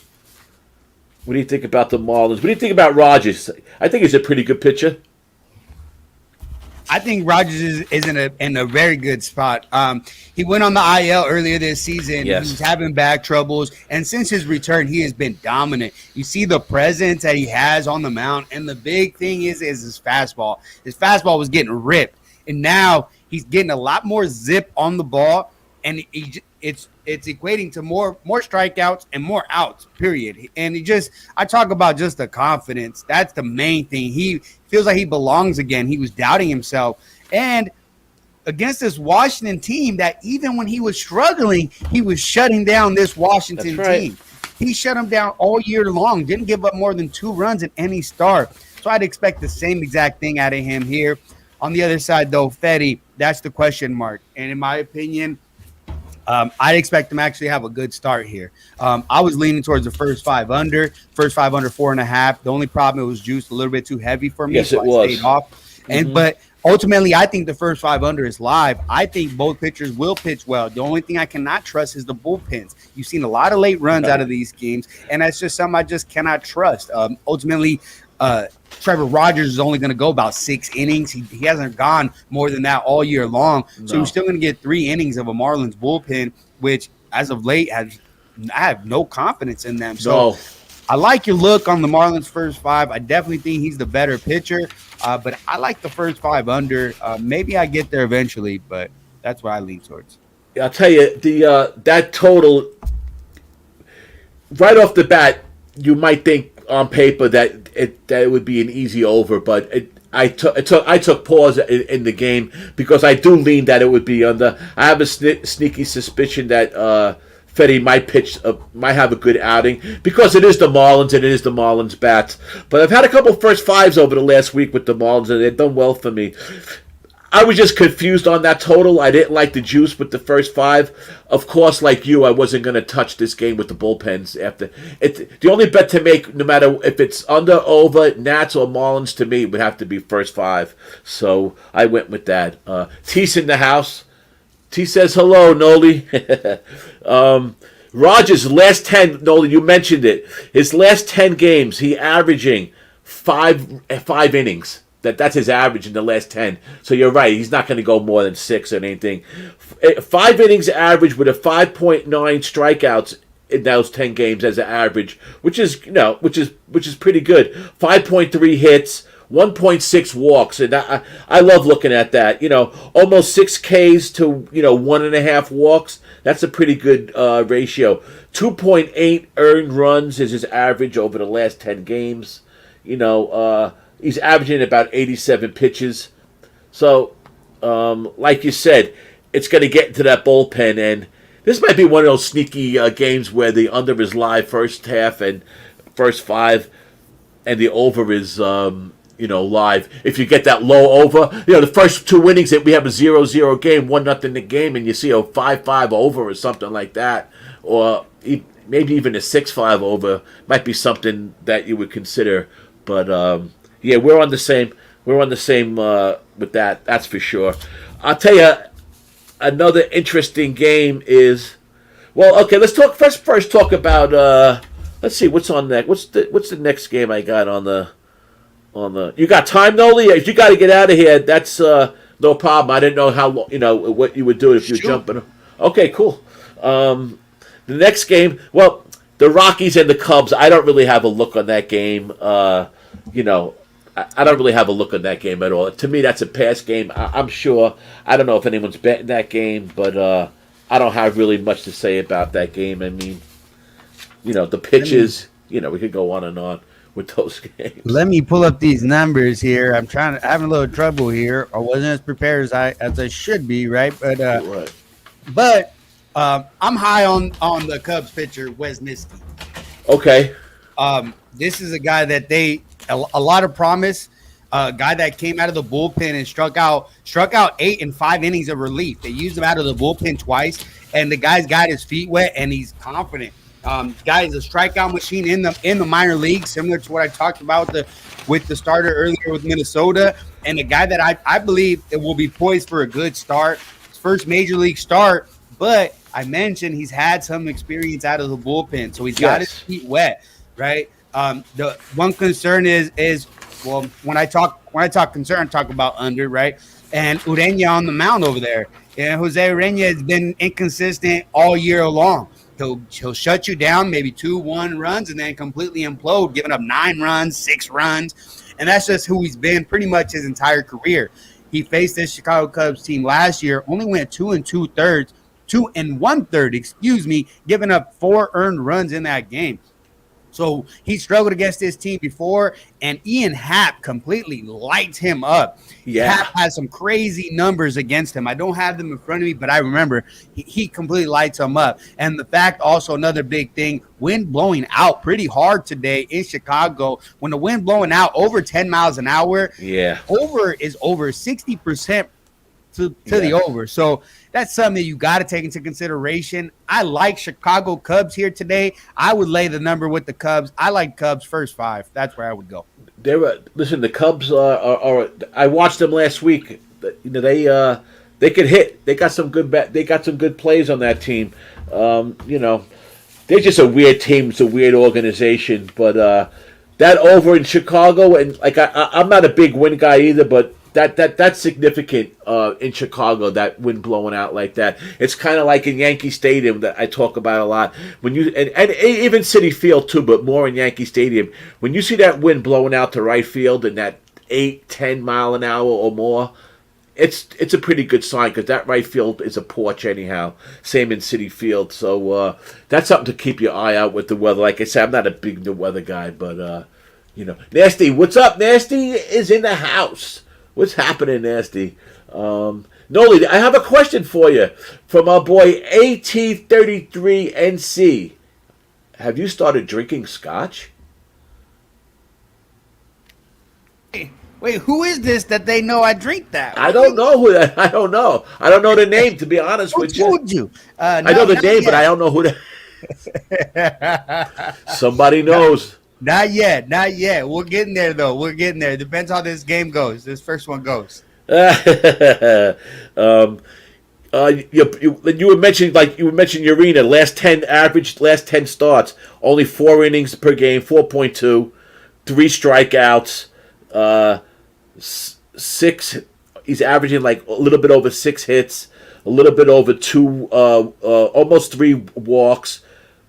Speaker 1: What do you think about the Marlins? What do you think about Rogers? I think he's a pretty good pitcher.
Speaker 2: I think Rogers is in a very good spot. He went on the IL earlier this season.
Speaker 1: Yes.
Speaker 2: He was having back troubles, and since his return, he has been dominant. You see the presence that he has on the mound, and the big thing is his fastball. His fastball was getting ripped, and now he's getting a lot more zip on the ball, and it's equating to more strikeouts and more outs, period. And I talk about just the confidence. That's the main thing. He feels like he belongs again. He was doubting himself. And against this Washington team that even when he was struggling, he was shutting down this Washington team. He shut him down all year long, didn't give up more than 2 runs in any start. So I'd expect the same exact thing out of him here. On the other side, though, Fetty, that's the question mark. And in my opinion, I'd expect them to actually have a good start here. I was leaning towards the first 5 under 4.5. The only problem, it was juiced a little bit too heavy for me.
Speaker 1: Yes,
Speaker 2: so
Speaker 1: it was.
Speaker 2: I stayed off. But ultimately, I think the first 5 under is live. I think both pitchers will pitch well. The only thing I cannot trust is the bullpens. You've seen a lot of late runs out of these games, and that's just something I just cannot trust. Ultimately, Trevor Rogers is only going to go about 6 innings. He hasn't gone more than that all year long. No. So he's still going to get 3 innings of a Marlins bullpen, which as of late I have no confidence in them. So I like your look on the Marlins first 5. I definitely think he's the better pitcher, but I like the first 5 under. Maybe I get there eventually, but that's what I lean towards.
Speaker 1: I'll tell you, that total, right off the bat, you might think on paper that it would be an easy over, but I took pause in the game because I do lean that it would be under. I have a sneaky suspicion that Fetty might have a good outing because it is the Marlins and it is the Marlins bats. But I've had a couple first 5s over the last week with the Marlins and they've done well for me. I was just confused on that total. I didn't like the juice with the first 5. Of course, like you, I wasn't going to touch this game with the bullpens. After it, the only bet to make, no matter if it's under, over, Nats or Marlins, to me would have to be first 5. So I went with that. T's in the house. T says hello, Noli. Rogers' last 10, Noli, you mentioned it. His last 10 games, he averaging five innings. That's his average in the last 10. So you're right. He's not going to go more than 6 or anything. 5 innings average with a 5.9 strikeouts in those 10 games as an average, which is pretty good. 5.3 hits, 1.6 walks, and I love looking at that. Almost 6 Ks to 1.5 walks. That's a pretty good ratio. 2.8 earned runs is his average over the last 10 games. He's averaging about 87 pitches. So, like you said, it's going to get into that bullpen. And this might be one of those sneaky games where the under is live first half and first 5, and the over is, live. If you get that low over, the first 2 innings that we have a 0-0 game, 1-0 the game, and you see a 5-5 over or something like that, or maybe even a 6-5 over, might be something that you would consider. But, yeah, we're on the same. With that. That's for sure. I'll tell you, another interesting game is. Well, okay. Let's talk first. Talk about. Let's see what's on next. What's the next game I got on the. You got time, Noli? If you got to get out of here, that's no problem. I didn't know how long. What you would do if you were jumping. Okay, cool. The next game. Well, the Rockies and the Cubs. I don't really have a look on that game. I don't really have a look at that game at all. To me, that's a pass game. I'm sure. I don't know if anyone's betting that game, but I don't have really much to say about that game. I mean, the pitches, we could go on and on with those games.
Speaker 2: Let me pull up these numbers here. I'm having a little trouble here. I wasn't as prepared as I should be, right? But I'm high on the Cubs pitcher, Wes Misty.
Speaker 1: Okay.
Speaker 2: This is a guy that a lot of promise, a guy that came out of the bullpen and struck out 8 in 5 innings of relief. They used him out of the bullpen twice, and the guy's got his feet wet and he's confident. Guy is a strikeout machine in the minor leagues, similar to what I talked about with the starter earlier with Minnesota, and a guy that I believe it will be poised for a good start, his first major league start. But I mentioned he's had some experience out of the bullpen, so he's got his feet wet, right? The one concern is well, when I talk concern, I talk about under, right? And Urena on the mound over there. And Jose Urena has been inconsistent all year long. He'll shut you down, maybe 2-1 runs, and then completely implode, giving up 9 runs, 6 runs. And that's just who he's been pretty much his entire career. He faced this Chicago Cubs team last year, only went 2 1/3, giving up 4 earned runs in that game. So he struggled against this team before, and Ian Happ completely lights him up. Yeah. Happ has some crazy numbers against him. I don't have them in front of me, but I remember he completely lights him up. And the fact, also another big thing, wind blowing out pretty hard today in Chicago. When the wind blowing out over 10 miles an hour, over is over 60% to the over. So that's something that you got to take into consideration. I like Chicago Cubs here today. I would lay the number with the Cubs. I like Cubs first 5. That's where I would go.
Speaker 1: Listen, the Cubs are I watched them last week. They could hit. They got some good They got some good plays on that team. They're just a weird team. It's a weird organization. But that over in Chicago, and I'm not a big win guy either, but that's significant in Chicago, that wind blowing out like that. It's kind of like in Yankee Stadium that I talk about a lot. When you and even Citi Field too, but more in Yankee Stadium. When you see that wind blowing out to right field in that 8-10 mile an hour or more, it's a pretty good sign, because that right field is a porch anyhow. Same in Citi Field. So that's something to keep your eye out with the weather. Like I said, I'm not a big weather guy, but Nasty, what's up? Nasty is in the house. What's happening, Nasty? Noli, I have a question for you from our boy AT33NC. Have you started drinking scotch?
Speaker 2: Wait, who is this that they know I drink that?
Speaker 1: I don't know who that. I don't know. I don't know the name, to be honest
Speaker 2: Who
Speaker 1: with you.
Speaker 2: told you?
Speaker 1: I know the name, but I don't know who that. Somebody knows.
Speaker 2: Not yet, not yet. We're getting there though. We're getting there. Depends how this game goes. This first one goes.
Speaker 1: um, you were mentioning Urena last 10 starts, only 4 innings per game, 4.2, 3 strikeouts, 6. He's averaging like a little bit over 6 hits, a little bit over 2, almost 3 walks,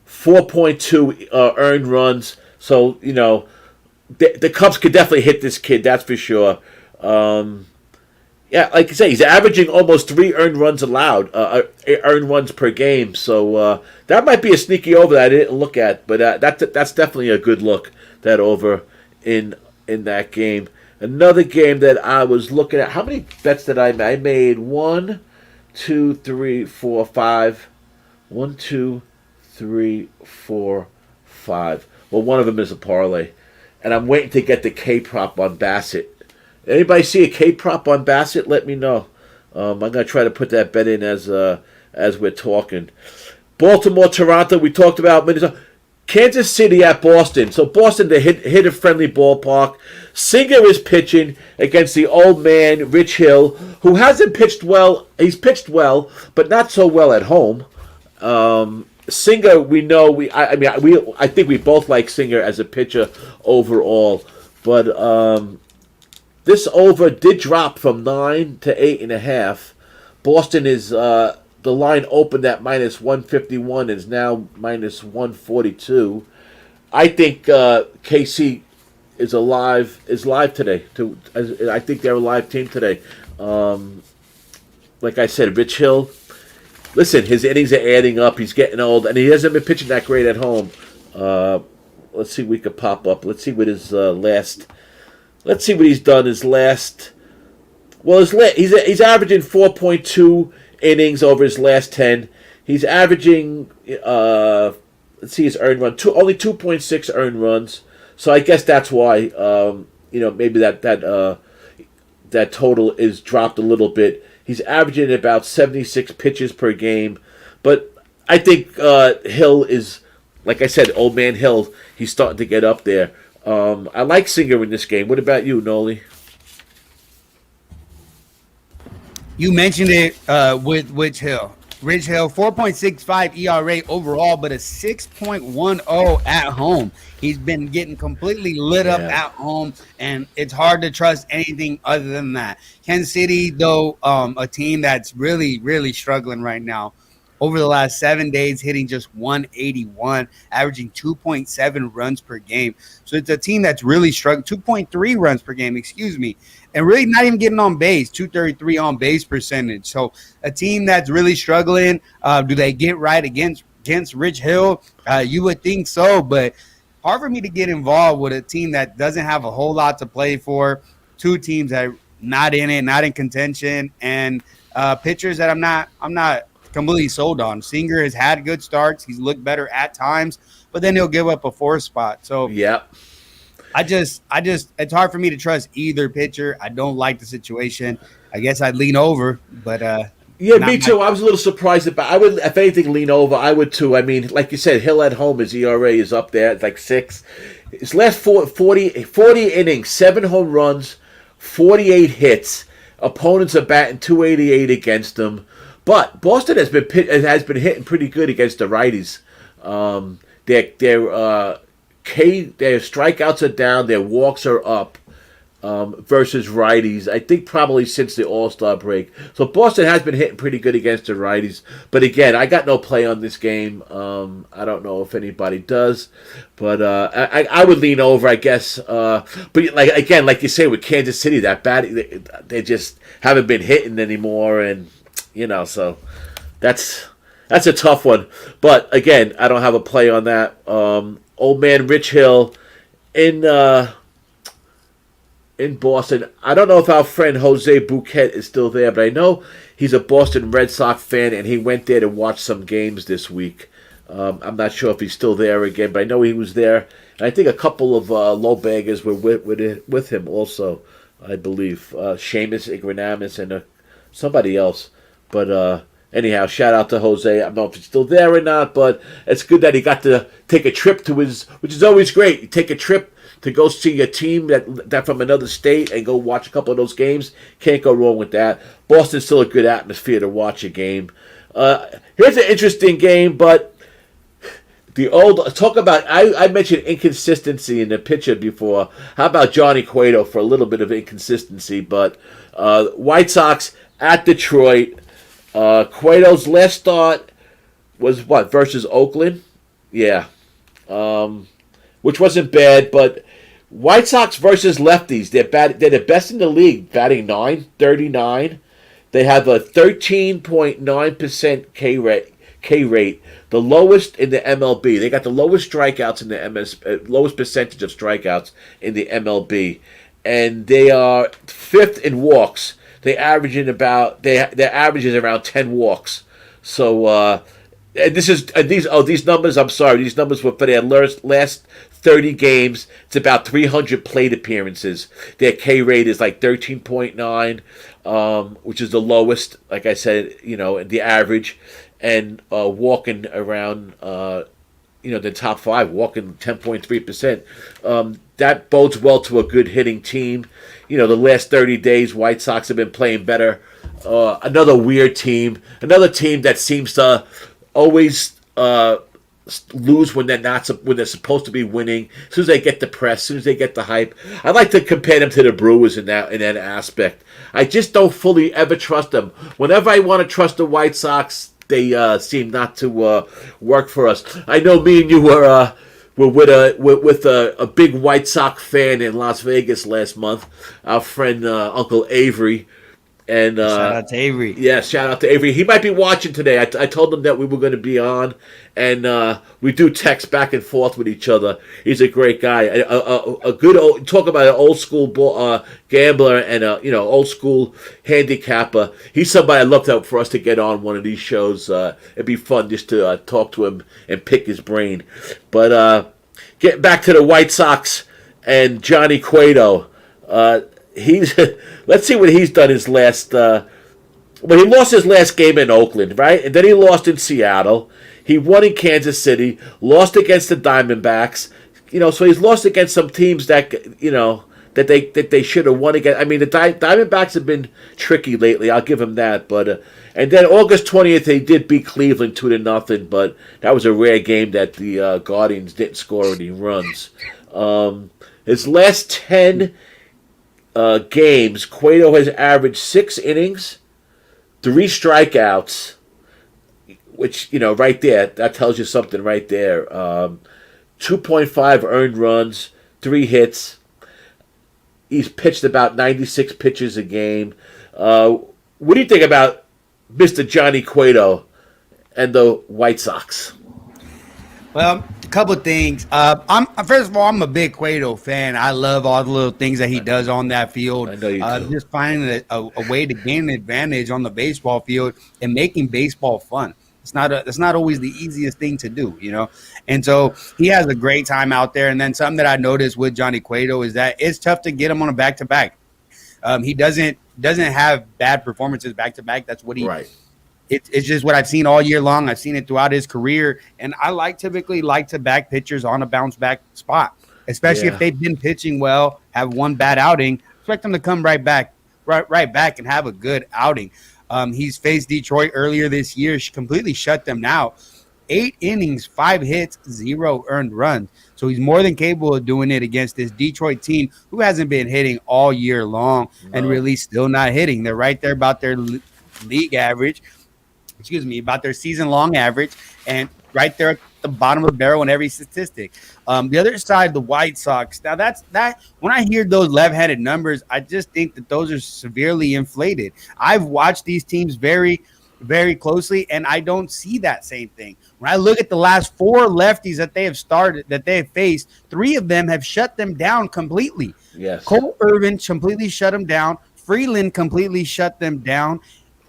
Speaker 1: 4.2 earned runs. So the Cubs could definitely hit this kid. That's for sure. Yeah, like I say, he's averaging almost 3 earned runs allowed, earned runs per game. So that might be a sneaky over that I didn't look at, but that's definitely a good look, that over in that game. Another game that I was looking at. How many bets did I make? I made 1, 2, 3, 4, 5. 1, 2, 3, 4, 5. Well, one of them is a parlay, and I'm waiting to get the K prop on Bassett. Anybody see a K prop on Bassett? Let me know. I'm gonna try to put that bet in as we're talking. Baltimore, Toronto. We talked about Minnesota. Kansas City at Boston. So Boston, they hit a friendly ballpark. Singer is pitching against the old man Rich Hill, who hasn't pitched well. He's pitched well, but not so well at home. Singer, we know I think we both like Singer as a pitcher overall, but this over did drop from 9 to 8.5. Boston is the line opened at -151 and is now -142. I think KC is live today. I think they're a live team today. Like I said, Rich Hill. Listen, his innings are adding up. He's getting old, and he hasn't been pitching that great at home. Let's see what we could pop up. Let's see what his last. Let's see what he's done his last. Well, he's averaging 4.2 innings over his last 10. He's averaging. Let's see his earned run. Only 2.6 earned runs. So I guess that's why. Maybe that total is dropped a little bit. He's averaging about 76 pitches per game. But I think Hill is, like I said, old man Hill, he's starting to get up there. I like Singer in this game. What about you, Noli?
Speaker 2: You mentioned it with Rich Hill. Rich Hill, 4.65 ERA overall, but a 6.10 at home. He's been getting completely lit up at home, and it's hard to trust anything other than that. Kansas City, though, a team that's really, really struggling right now. Over the last 7 days, hitting just 181, averaging 2.7 runs per game. So it's a team that's really struggling. 2.3 runs per game, and really not even getting on base. 233 on base percentage. So a team that's really struggling. Do they get right against Rich Hill? You would think so, but hard for me to get involved with a team that doesn't have a whole lot to play for. 2 teams that are not in it, not in contention, and pitchers that I'm not completely sold on. Singer has had good starts. He's looked better at times, but then he'll give up a 4th spot. So I just it's hard for me to trust either pitcher. I don't like the situation. I guess I'd lean over, but
Speaker 1: me too. I was a little surprised about. I would, if anything, lean over. I would too. I mean, like you said, Hill at home, his ERA is up there. It's like 6. His last 40 innings, 7 home runs, 48 hits. Opponents are batting .288 against him. But Boston has been hitting pretty good against the righties. Their strikeouts are down, their walks are up versus righties. I think probably since the All-Star break. So Boston has been hitting pretty good against the righties. But again, I got no play on this game. I don't know if anybody does, but I would lean over, I guess. But like you say with Kansas City, that they just haven't been hitting anymore, and. So that's a tough one. But again, I don't have a play on that. Old man Rich Hill in Boston. I don't know if our friend Jose Bouquet is still there, but I know he's a Boston Red Sox fan, and he went there to watch some games this week. I'm not sure if he's still there again, but I know he was there. And I think a couple of low baggers were with him also. I believe. Seamus Igranamus and somebody else. But anyhow, shout out to Jose. I don't know if he's still there or not, but it's good that he got to take a trip to his, which is always great. You take a trip to go see a team that from another state and go watch a couple of those games. Can't go wrong with that. Boston's still a good atmosphere to watch a game. Here's an interesting game, but the old talk about I mentioned inconsistency in the pitcher before. How about Johnny Cueto for a little bit of inconsistency? But White Sox at Detroit. Cueto's last start was what versus Oakland? Yeah, which wasn't bad. But White Sox versus lefties, they're the best in the league, batting .939. They have a 13.9% K rate, the lowest in the MLB. They got the lowest strikeouts in the lowest percentage of strikeouts in the MLB, and they are fifth in walks. Their average is around 10 walks. So and these numbers. I'm sorry, these numbers were for their last 30 games. It's about 300 plate appearances. Their K rate is like 13.9, which is the lowest. Like I said, the average. And walking around, the top five, walking 10.3%. That bodes well to a good hitting team. The last 30 days, White Sox have been playing better. Another weird team, another team that seems to always lose when they're supposed to be winning. As soon as they get the press, as soon as they get the hype, I like to compare them to the Brewers in that aspect. I just don't fully ever trust them. Whenever I want to trust the White Sox, they seem not to work for us. I know me and you were with a big White Sox fan in Las Vegas last month. Our friend Uncle Avery. And
Speaker 2: shout out to Avery.
Speaker 1: Yeah, shout out to Avery. He might be watching today. I told him that we were going to be on, and we do text back and forth with each other. He's a great guy. A good talk about an old school gambler and old school handicapper. He's somebody I'd love for us to get on one of these shows. It'd be fun just to talk to him and pick his brain. But getting back to the White Sox and Johnny Cueto. Let's see what he's done his last. He lost his last game in Oakland, right? And then he lost in Seattle. He won in Kansas City, lost against the Diamondbacks. So he's lost against some teams that that they should have won against. I mean, the Diamondbacks have been tricky lately. I'll give him that. But and then August 20th, they did beat Cleveland 2-0. But that was a rare game that the Guardians didn't score any runs. His last 10 games, Cueto has averaged 6 innings, 3 strikeouts, which, right there, that tells you something right there. 2.5 earned runs, 3 hits. He's pitched about 96 pitches a game. What do you think about Mr. Johnny Cueto and the White Sox?
Speaker 2: Well, a couple of things. First of all, I'm a big Cueto fan. I love all the little things that he does on that field.
Speaker 1: I know you do.
Speaker 2: Just finding a way to gain an advantage on the baseball field and making baseball fun. It's not always the easiest thing to do, And so he has a great time out there. And then something that I noticed with Johnny Cueto is that it's tough to get him on a back-to-back. He doesn't have bad performances back-to-back. That's what he.
Speaker 1: Right.
Speaker 2: It's just what I've seen all year long. I've seen it throughout his career, and I typically like to back pitchers on a bounce back spot, especially if they've been pitching well, have one bad outing. Expect them to come right back and have a good outing. He's faced Detroit earlier this year, completely shut them down. 8 innings, 5 hits, 0 earned runs. So he's more than capable of doing it against this Detroit team who hasn't been hitting all year long and really still not hitting. They're right there about their league average. About their season-long average, and right there at the bottom of the barrel in every statistic. The other side, the White Sox. Now, that when I hear those left-handed numbers, I just think that those are severely inflated. I've watched these teams very, very closely, and I don't see that same thing. When I look at the last 4 lefties that they have faced, 3 of them have shut them down completely.
Speaker 1: Yes.
Speaker 2: Cole Irvin completely shut them down. Freeland completely shut them down.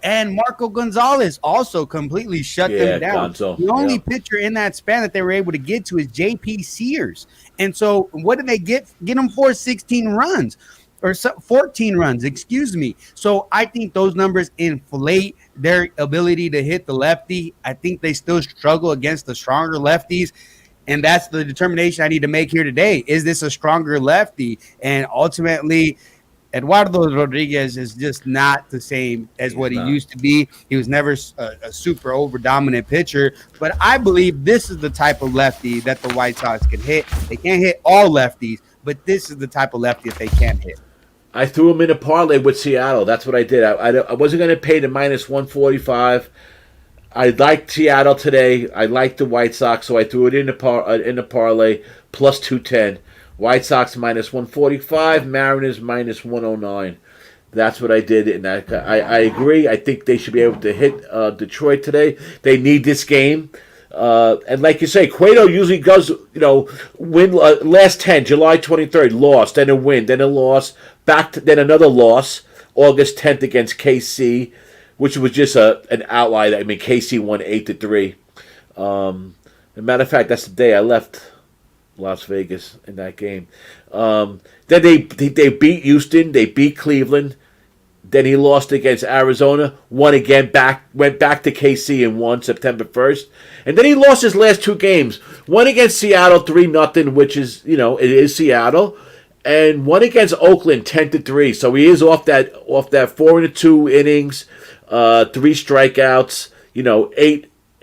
Speaker 2: And Marco Gonzalez also completely shut them down. The only pitcher in that span that they were able to get to is J.P. Sears. And so what did they get them for? 16 runs. 14 runs, excuse me. So I think those numbers inflate their ability to hit the lefty. I think they still struggle against the stronger lefties. And that's the determination I need to make here today. Is this a stronger lefty? And ultimately, Eduardo Rodriguez is just not the same as what he used to be. He was never a super over dominant pitcher, but I believe this is the type of lefty that the White Sox can hit. They can't hit all lefties, but this is the type of lefty that they can hit.
Speaker 1: I threw him in a parlay with Seattle. That's what I did. I wasn't going to pay the minus 145. I liked Seattle today. I liked the White Sox, so I threw it in the parlay plus 210. White Sox minus 145, Mariners minus 109. That's what I did, and I agree. I think they should be able to hit Detroit today. They need this game. And like you say, Cueto usually does, win last 10, July 23rd, lost, then a win, then a loss, then another loss, August 10th against KC, which was just an outlier. I mean, KC won 8-3. As a matter of fact, that's the day I left Las Vegas in that game. Then they beat Houston, they beat Cleveland. Then he lost against Arizona, won again, went back to KC and won September 1st. And then he lost his last two games. One against Seattle 3-0, which is, it is Seattle. And one against Oakland 10-3. So he is off that 4-2 innings, 3 strikeouts,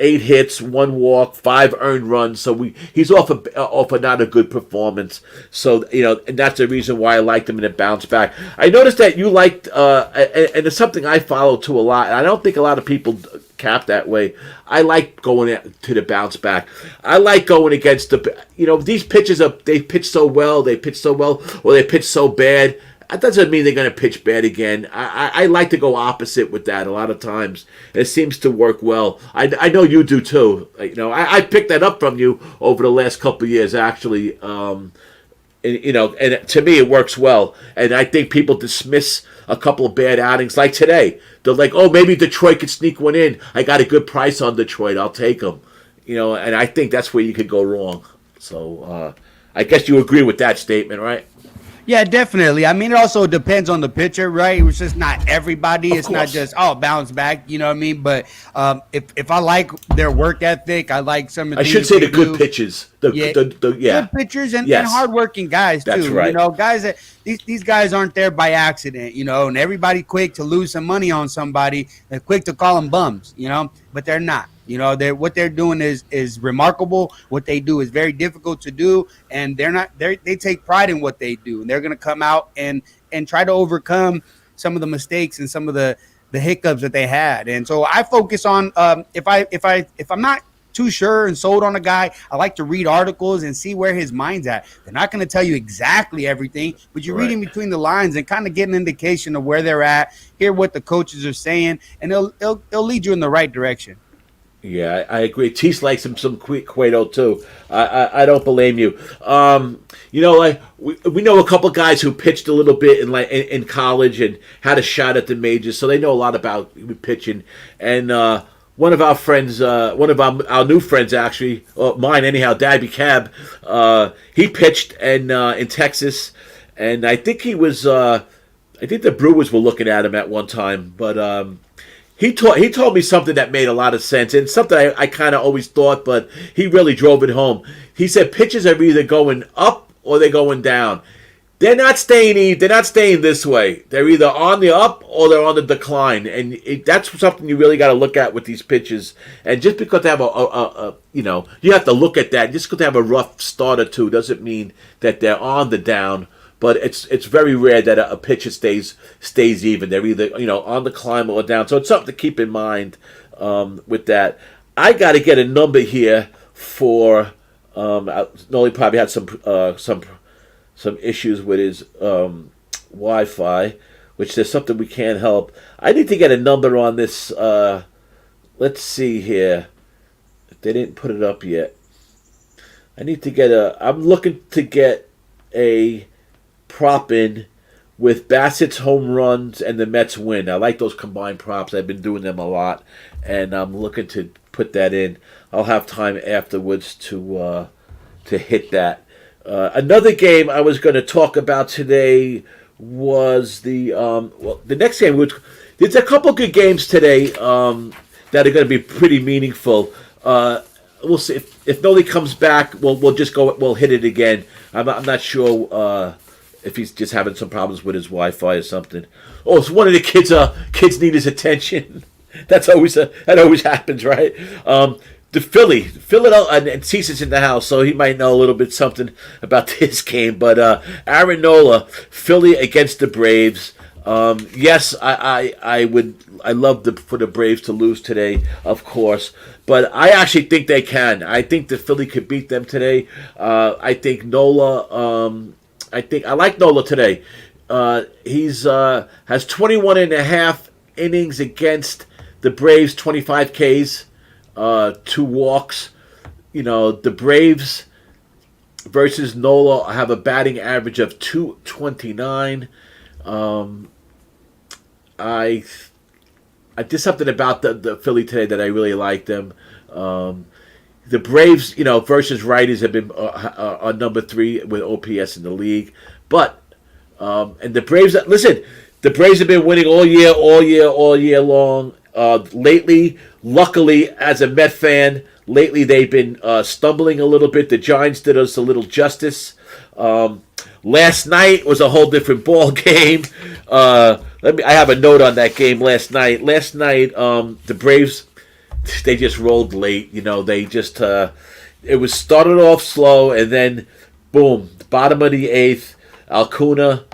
Speaker 1: 8 hits, 1 walk, 5 earned runs. So he's off a not a good performance. So, and that's the reason why I liked him in a bounce back. I noticed that you liked, and it's something I follow too a lot. And I don't think a lot of people cap that way. I like going to the bounce back. I like going against these pitchers, they pitch so well, or they pitch so bad. That doesn't mean they're going to pitch bad again. I like to go opposite with that a lot of times. It seems to work well. I know you do too. I picked that up from you over the last couple of years, actually. And to me, it works well. And I think people dismiss a couple of bad outings, like today. They're like, oh, maybe Detroit could sneak one in. I got a good price on Detroit. I'll take them. And I think that's where you could go wrong. So I guess you agree with that statement, right?
Speaker 2: Yeah, definitely. I mean, it also depends on the pitcher, right? It's just not everybody. It's not just, bounce back, you know what I mean? But if I like their work ethic, I like some of the
Speaker 1: I should say the good pitches. Good
Speaker 2: pitchers and hardworking guys, too. That's right. Guys that these guys aren't there by accident, and everybody quick to lose some money on somebody. They're quick to call them bums, but they're not. What they're doing is remarkable. What they do is very difficult to do, and they take pride in what they do, and they're going to come out and try to overcome some of the mistakes and some of the hiccups that they had. And so I focus on if I'm not too sure and sold on a guy, I like to read articles and see where his mind's at. They're not going to tell you exactly everything, but you're reading between the lines and kind of get an indication of where they're at, hear what the coaches are saying, and it'll lead you in the right direction.
Speaker 1: Yeah, I agree. Tease likes some Cueto too. I don't blame you. We know a couple guys who pitched a little bit in college and had a shot at the majors, so they know a lot about pitching. And one of our friends, one of our new friends actually, mine anyhow, Dabby Cab, he pitched in Texas, and I think he was. I think the Brewers were looking at him at one time, but. He told me something that made a lot of sense, and something I kind of always thought, but he really drove it home. He said pitches are either going up or they're going down. They're not staying this way. They're either on the up or they're on the decline, and that's something you really got to look at with these pitches. And just because they have you have to look at that. Just because they have a rough start or two doesn't mean that they're on the down. But it's very rare that a pitcher stays even. They're either on the climb or down. So it's something to keep in mind with that. I got to get a number here for Noli probably had some issues with his Wi-Fi, which there's something we can't help. I need to get a number on this. Let's see here. They didn't put it up yet. I'm looking to get a prop in with Bassett's home runs and the Mets win. I like those combined props. I've been doing them a lot, and I'm looking to put that in. I'll have time afterwards to hit that. Another game I was going to talk about today was the next game. There's a couple good games today that are going to be pretty meaningful. We'll see if Noli comes back. We'll just go. We'll hit it again. I'm not sure if he's just having some problems with his Wi-Fi or something. Oh, so one of the kids need his attention. That always happens, right? The Philadelphia, and Cease's in the house, so he might know a little bit something about this game. But Aaron Nola, Philly against the Braves. Yes, I love for the Braves to lose today, of course, but I actually think they can. I think the Philly could beat them today. I think Nola. I like Nola today. He's has 21 and a half innings against the Braves, 25 Ks, 2 walks. The Braves versus Nola have a batting average of 229. I did something about the Philly today that I really liked them. The Braves, versus righties have been on number 3 with OPS in the league. But and the Braves, listen, the Braves have been winning all year long. Lately, luckily, as a Met fan, they've been stumbling a little bit. The Giants did us a little justice. Last night was a whole different ball game. I have a note on that game last night. Last night, the Braves, they just rolled late. They just it was started off slow, and then boom, bottom of the 8th, Alcuna,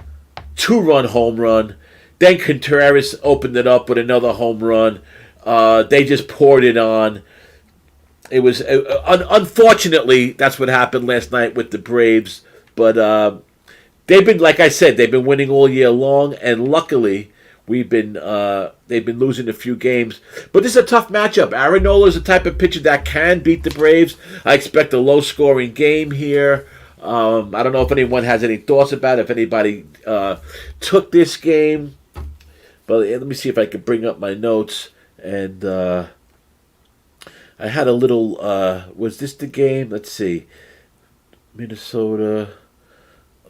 Speaker 1: 2-run home run. Then Contreras opened it up with another home run. They just poured it on. It was unfortunately that's what happened last night with the Braves, but they've been, like I said, they've been winning all year long, and luckily they've been losing a few games. But this is a tough matchup. Aaron Nola is the type of pitcher that can beat the Braves. I expect a low-scoring game here. I don't know if anyone has any thoughts about it, if anybody took this game. But let me see if I can bring up my notes. And I had a little... was this the game? Let's see. Minnesota,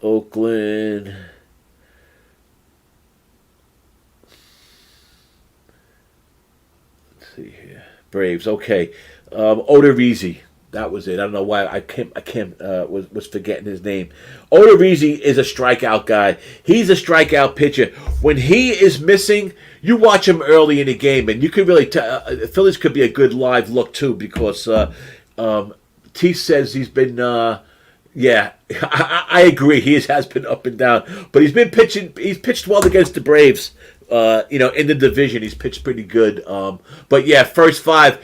Speaker 1: Oakland... See here, Braves. Okay, Odorizzi. That was it. I don't know why I was forgetting his name. Odorizzi is a strikeout guy. He's a strikeout pitcher. When he is missing, you watch him early in the game, and you could really tell. Phillies could be a good live look too, because T says he's been. Yeah, I agree. He has been up and down, but he's been pitching. He's pitched well against the Braves. In the division, he's pitched pretty good. But yeah, first 5.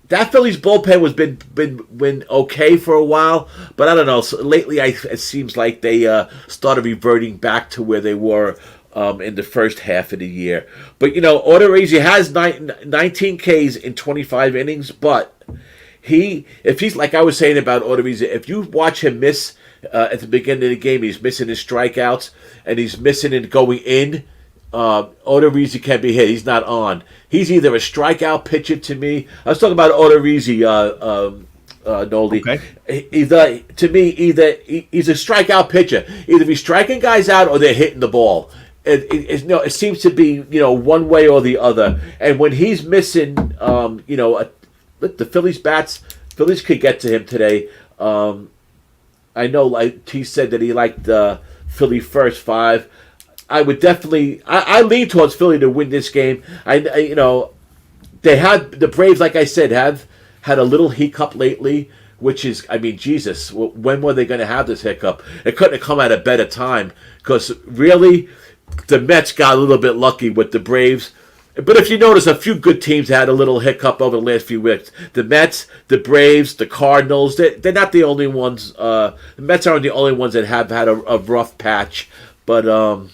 Speaker 1: That Phillies bullpen was been okay for a while, but I don't know. So lately, it seems like they started reverting back to where they were in the first half of the year. But Odorizzi has 19 Ks in 25 innings, but if he's like I was saying about Odorizzi, if you watch him miss at the beginning of the game, he's missing his strikeouts and he's missing it going in. Odorizzi can be hit. He's not on. He's either a strikeout pitcher to me. I was talking about Odorizzi, Noldy. Okay. To me, he's a strikeout pitcher. Either he's striking guys out or they're hitting the ball. It seems to be one way or the other. And when he's missing, the Phillies bats, Phillies could get to him today. I know, like he said that he liked Philly first 5. I would definitely. I lean towards Philly to win this game. They had the Braves, like I said, have had a little hiccup lately, which is, Jesus, when were they going to have this hiccup? It couldn't have come at a better time, because really, the Mets got a little bit lucky with the Braves. But if you notice, a few good teams had a little hiccup over the last few weeks. The Mets, the Braves, the Cardinals, they're not the only ones. The Mets aren't the only ones that have had a rough patch, but.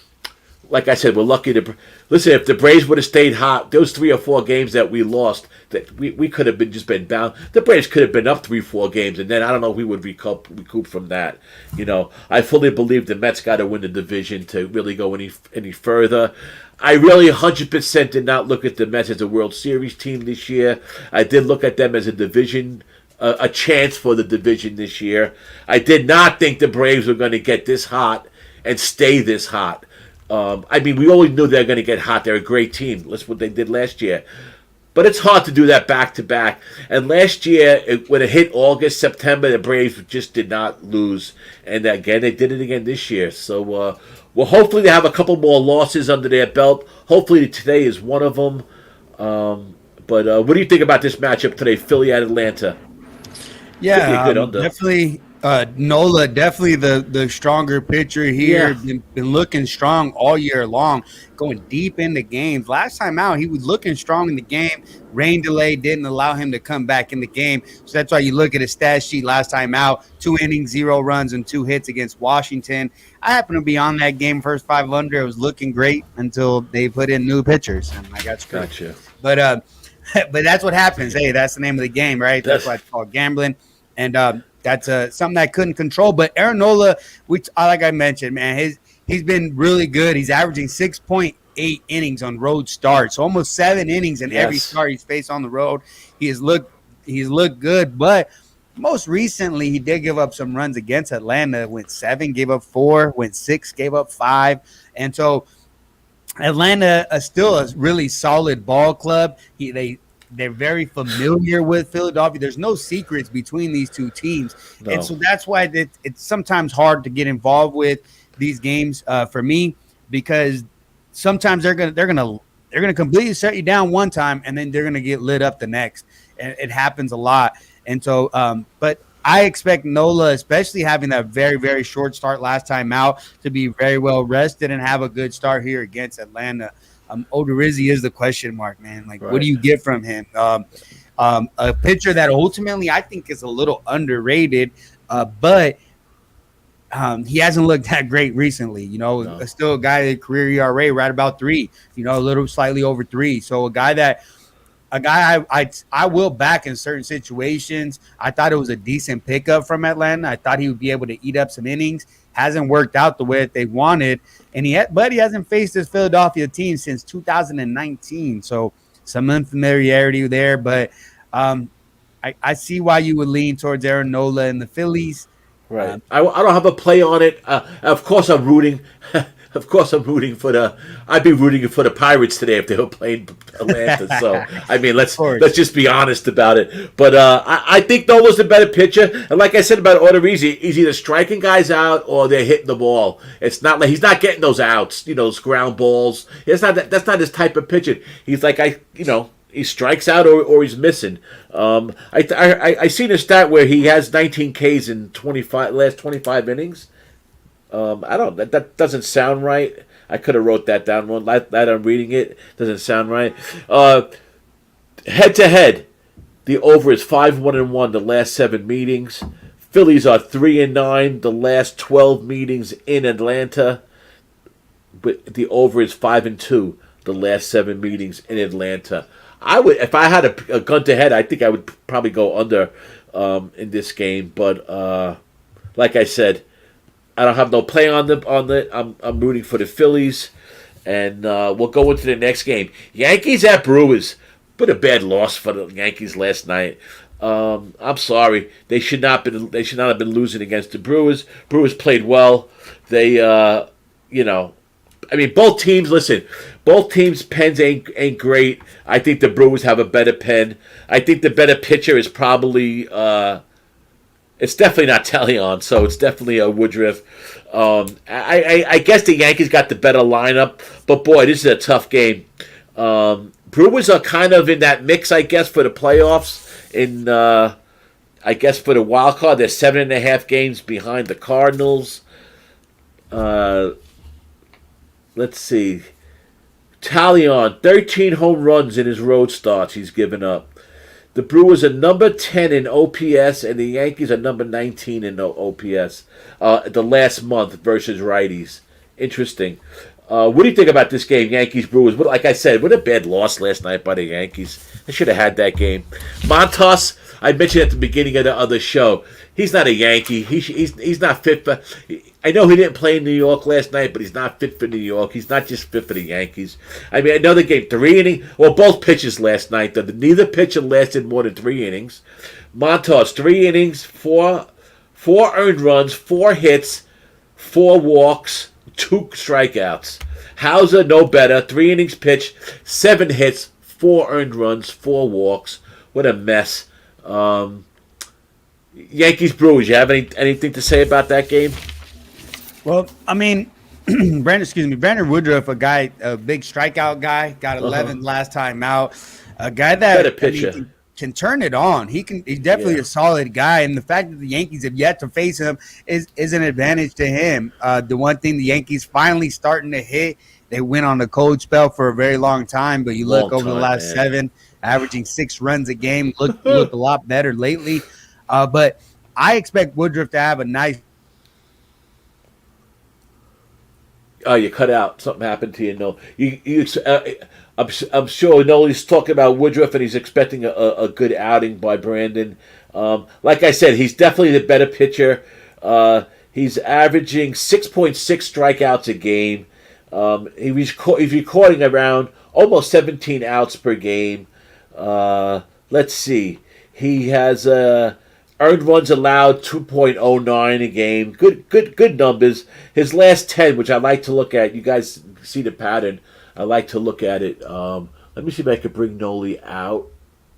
Speaker 1: Like I said, we're lucky to listen. If the Braves would have stayed hot, those 3 or 4 games that we lost, that we could have been bound. The Braves could have been up 3-4 games, and then I don't know if we would recoup from that. I fully believe the Mets got to win the division to really go any further. I really 100% did not look at the Mets as a World Series team this year. I did look at them as a division. A chance for the division this year. I did not think the Braves were going to get this hot and stay this hot. I mean, we always knew they were going to get hot. They're a great team. That's what they did last year. But it's hard to do that back to back. And last year, when it hit August, September, the Braves just did not lose. And again, they did it again this year. So, well, hopefully they have a couple more losses under their belt. Hopefully today is one of them. But what do you think about this matchup today, Philly at Atlanta?
Speaker 2: Yeah, definitely. Nola, definitely the stronger pitcher here.
Speaker 1: Yeah.
Speaker 2: Been looking strong all year long, going deep into games. Last time out, he was looking strong in the game. Rain delay didn't allow him to come back in the game. So that's why you look at his stat sheet last time out, 2 innings, 0 runs, and 2 hits against Washington. I happened to be on that game, first 5 under. It was looking great until they put in new pitchers, and I got screwed.
Speaker 1: Gotcha.
Speaker 2: But that's what happens. Hey, that's the name of the game, right? That's why it's called gambling. And that's something I couldn't control. But Aaron Nola, which like I mentioned, man, he's been really good. He's averaging 6.8 innings on road starts, so almost 7 innings in every start he's faced on the road. He's looked good, but most recently he did give up some runs against Atlanta. Went 7, gave up 4, went 6, gave up 5, and so Atlanta is still a really solid ball club. They're very familiar with Philadelphia. There's no secrets between these two teams. No. And so that's why it's sometimes hard to get involved with these games for me, because sometimes they're gonna completely shut you down one time and then they're gonna get lit up the next. And it happens a lot. And so but I expect Nola, especially having that very, very short start last time out, to be very well rested and have a good start here against Atlanta. Odorizzi is the question mark, man. Like, What do you get from him? A pitcher that ultimately I think is a little underrated, but he hasn't looked that great recently. Still a guy that career ERA right about 3. A little slightly over 3. So a guy I will back in certain situations. I thought it was a decent pickup from Atlanta. I thought he would be able to eat up some innings. Hasn't worked out the way that they wanted, and he hasn't faced this Philadelphia team since 2019. So some unfamiliarity there, but I see why you would lean towards Aaron Nola and the Phillies.
Speaker 1: Right. I don't have a play on it. Of course, I'm rooting. Of course, I'm rooting for the. I'd be rooting for the Pirates today if they were playing Atlanta. So I mean, let's just be honest about it. But I think Nola's the better pitcher. And like I said about Odorizzi, he's either striking guys out or they're hitting the ball. It's not like he's not getting those outs, those ground balls. It's not that's not his type of pitching. He's like he strikes out or he's missing. I seen a stat where he has 19 Ks in last 25 innings. That doesn't sound right. I could have wrote that down. That I'm reading it doesn't sound right. Head to head, the over is 5-1-1 the last 7 meetings. Phillies are 3-9 the last 12 meetings in Atlanta. But the over is 5-2 the last 7 meetings in Atlanta. I would, if I had a gun to head, I think I would probably go under in this game. But like I said, I don't have no play on them. I'm rooting for the Phillies, and we'll go into the next game. Yankees at Brewers. But a bad loss for the Yankees last night. I'm sorry. They should not have been losing against the Brewers. Brewers played well. They I mean, both teams. Listen, both teams' pens ain't great. I think the Brewers have a better pen. I think the better pitcher is probably. It's definitely not Talion, so it's definitely a Woodruff. I guess the Yankees got the better lineup, but boy, this is a tough game. Brewers are kind of in that mix, I guess, for the playoffs. I guess for the wild card, they're 7.5 games behind the Cardinals. Let's see. Talion, 13 home runs in his road starts he's given up. The Brewers are number 10 in OPS, and the Yankees are number 19 in OPS the last month versus righties. Interesting. What do you think about this game, Yankees-Brewers? Like I said, what a bad loss last night by the Yankees. They should have had that game. Montas, I mentioned at the beginning of the show, he's not a Yankee. He's not fit for... I know he didn't play in New York last night, but he's not fit for New York. He's not just fit for the Yankees. I mean, another game, 3 innings... Well, both pitches last night. Neither pitcher lasted more than 3 innings. Montas, 3 innings, 4 earned runs, 4 hits, 4 walks, 2 strikeouts. Hauser, no better. 3 innings pitched, 7 hits, 4 earned runs, 4 walks. What a mess. Yankees Brewers. You have anything to say about that game?
Speaker 2: Well, I mean, Brandon Woodruff, a big strikeout guy, got 11 last time out. A guy that
Speaker 1: Better pitcher.
Speaker 2: Can turn it on. He's definitely a solid guy, and the fact that the Yankees have yet to face him is an advantage to him. The one thing the Yankees finally starting to hit, they went on a cold spell for a very long time, but you look over the last 7, averaging 6 runs a game, look a lot better lately. But I expect Woodruff to have a nice.
Speaker 1: Oh, you cut out. Something happened to you. No, I'm sure Noli's talking about Woodruff, and he's expecting a good outing by Brandon. Like I said, he's definitely the better pitcher. He's averaging 6.6 strikeouts a game. He's recording around almost 17 outs per game. Let's see. He has earned runs allowed 2.09 a game. Good numbers. His last 10, which I like to look at. You guys see the pattern. I like to look at it. Let me see if I can bring Noli out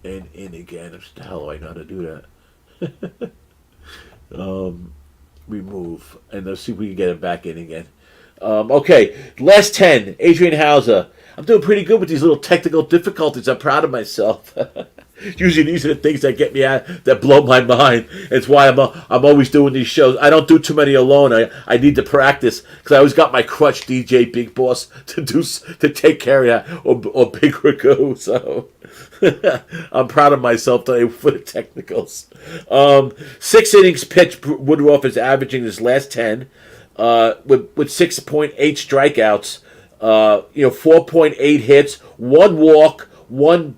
Speaker 1: and in again. The hell do I know how to do that? Remove. And let's see if we can get him back in again. Okay, last 10. Adrian Hauser. I'm doing pretty good with these little technical difficulties. I'm proud of myself. Usually these are the things that get me out, that blow my mind. It's why I'm always doing these shows. I don't do too many alone. I need to practice because I always got my crutch, DJ Big Boss, to take care of that, or Big Ragu. So I'm proud of myself today for the technicals. 6 innings pitched. Woodruff is averaging his last 10 with 6.8 strikeouts. 4.8 hits, 1 walk,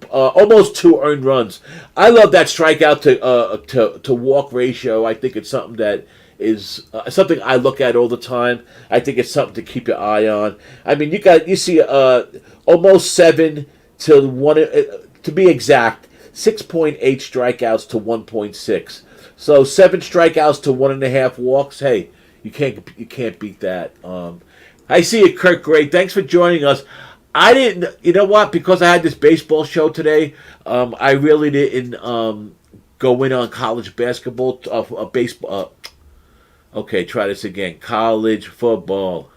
Speaker 1: almost 2 earned runs. I love that strikeout to walk ratio. I think it's something that is something I look at all the time. I think it's something to keep your eye on. I mean, you see almost 7 to 1 to be exact, 6.8 strikeouts to 1.6. So 7 strikeouts to 1.5 walks. Hey, you can't beat that. I see you, Kirk Gray. Thanks for joining us. I didn't, you know what? Because I had this baseball show today, I really didn't go in on college basketball, baseball. Okay, try this again. College football.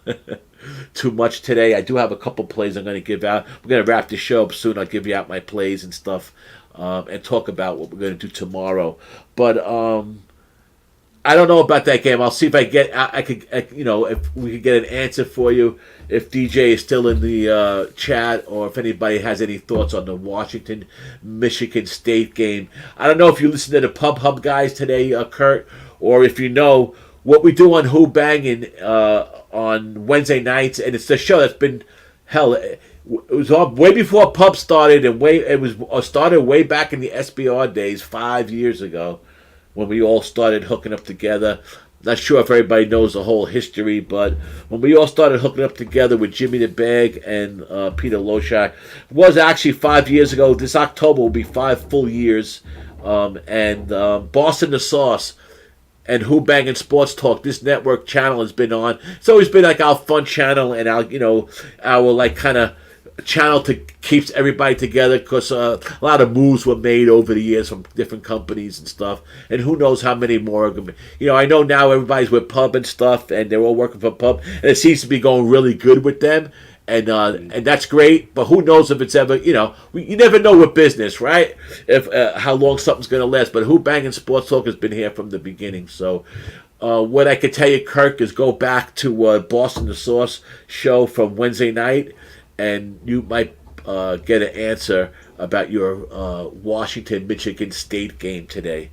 Speaker 1: Too much today. I do have a couple plays I'm going to give out. We're going to wrap the show up soon. I'll give you out my plays and stuff, and talk about what we're going to do tomorrow. But I don't know about that game. I'll see if if we could get an answer for you. If DJ is still in the chat, or if anybody has any thoughts on the Washington-Michigan State game. I don't know if you listened to the Pub Hub guys today, Kurt, or if you know what we do on Who Bangin' on Wednesday nights, and it's the show that's been hell. It was on way before Pub started, and it was started way back in the SBR days 5 years ago, when we all started hooking up together. Not sure if everybody knows the whole history, but when we all started hooking up together with Jimmy the Bag and Peter Loshak, it was actually 5 years ago. This October will be 5 full years. And Boston the Sauce and Who Bangin' Sports Talk, this network channel has been on. It's always been like our fun channel and our like kind of channel to keeps everybody together, because a lot of moves were made over the years from different companies and stuff, and who knows how many more are going to be. I know now everybody's with Pub and stuff, and they're all working for Pub, and it seems to be going really good with them, and that's great. But who knows if it's ever, you never know with business, right? If how long something's going to last. But Who Bangin' Sports Talk has been here from the beginning. So what I could tell you, Kirk, is go back to Boston the Sauce show from Wednesday night, and you might get an answer about your Washington-Michigan State game today.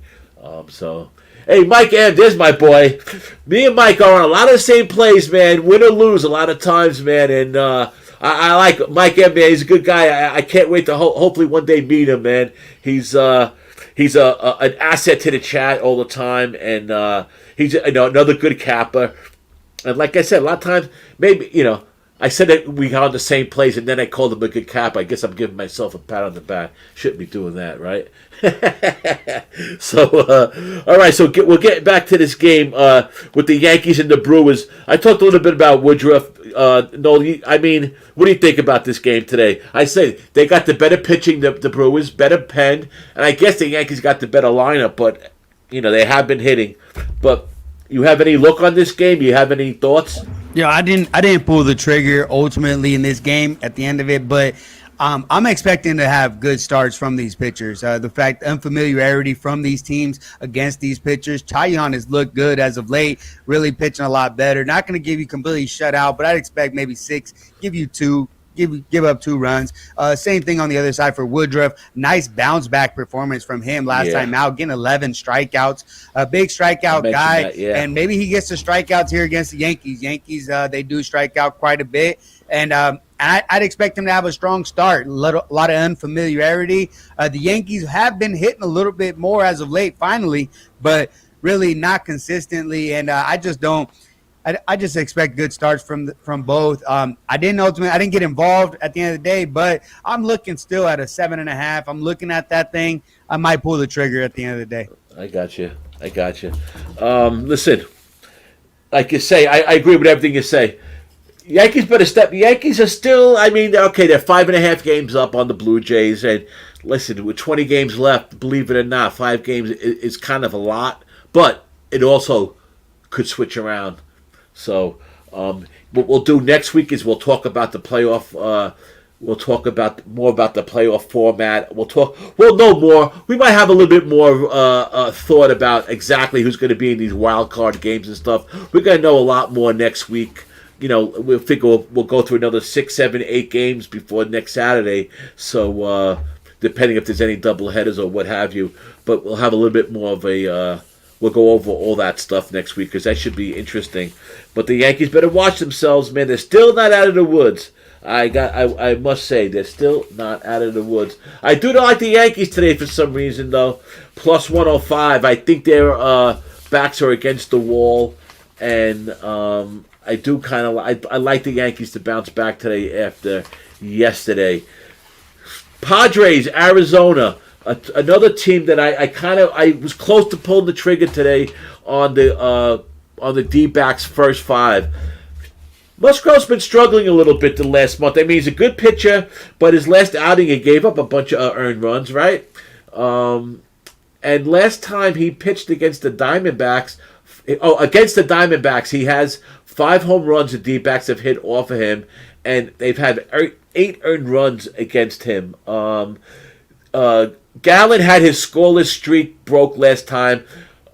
Speaker 1: Hey, Mike M., there's my boy. Me and Mike are on a lot of the same plays, man. Win or lose a lot of times, man. And I like Mike M., man. He's a good guy. I can't wait to hopefully one day meet him, man. He's an asset to the chat all the time, and he's another good capper. And like I said, a lot of times, maybe, I said that we got on the same place, and then I called him a good cap. I guess I'm giving myself a pat on the back. Shouldn't be doing that, right? So, all right. So we'll get back to this game with the Yankees and the Brewers. I talked a little bit about Woodruff. No, I mean, what do you think about this game today? I say they got the better pitching, the Brewers, better pen, and I guess the Yankees got the better lineup. But they have been hitting. But you have any look on this game? You have any thoughts?
Speaker 2: Yeah, I didn't pull the trigger ultimately in this game at the end of it, but I'm expecting to have good starts from these pitchers. The fact unfamiliarity from these teams against these pitchers. Chayon has looked good as of late, really pitching a lot better. Not going to give you completely shut out, but I'd expect maybe 6, give you 2. Give up 2 runs. Same thing on the other side for Woodruff. Nice bounce back performance from him last time out, getting 11 strikeouts. A big strikeout guy, and maybe he gets the strikeouts here against the Yankees. They do strike out quite a bit, and I'd expect him to have a strong start. A lot of unfamiliarity. The Yankees have been hitting a little bit more as of late, finally, but really not consistently, and I just don't. I just expect good starts from both. I didn't get involved at the end of the day, but I'm looking still at a 7.5. I'm looking at that thing. I might pull the trigger at the end of the day.
Speaker 1: I got you. Listen, like you say, I agree with everything you say. Yankees better step. The Yankees are still, they're 5.5 games up on the Blue Jays. And listen, with 20 games left, believe it or not, 5 games is kind of a lot. But it also could switch around. So what we'll do next week is we'll talk about the playoff. We'll talk more about the playoff format. We'll know more. We might have a little bit more thought about exactly who's going to be in these wild card games and stuff. We're going to know a lot more next week. We'll figure we'll go through another 6, 7, 8 games before next Saturday. So depending if there's any double headers or what have you, but we'll have a little bit more of a. We'll go over all that stuff next week because that should be interesting. But the Yankees better watch themselves, man. They're still not out of the woods. I must say, they're still not out of the woods. I do not like the Yankees today for some reason, though. Plus 105. I think their backs are against the wall. And I do kind of I like the Yankees to bounce back today after yesterday. Padres, Arizona. Another team that I was close to pulling the trigger today on the D-backs first 5. Musgrove's been struggling a little bit the last month. He's a good pitcher, but his last outing he gave up a bunch of earned runs, right? And last time he pitched against the Diamondbacks, he has 5 home runs the D-backs have hit off of him, and they've had 8 earned runs against him. Gallen had his scoreless streak broke last time,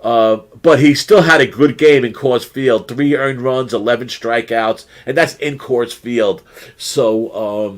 Speaker 1: but he still had a good game in Coors Field. 3 earned runs, 11 strikeouts, and that's in Coors Field. So,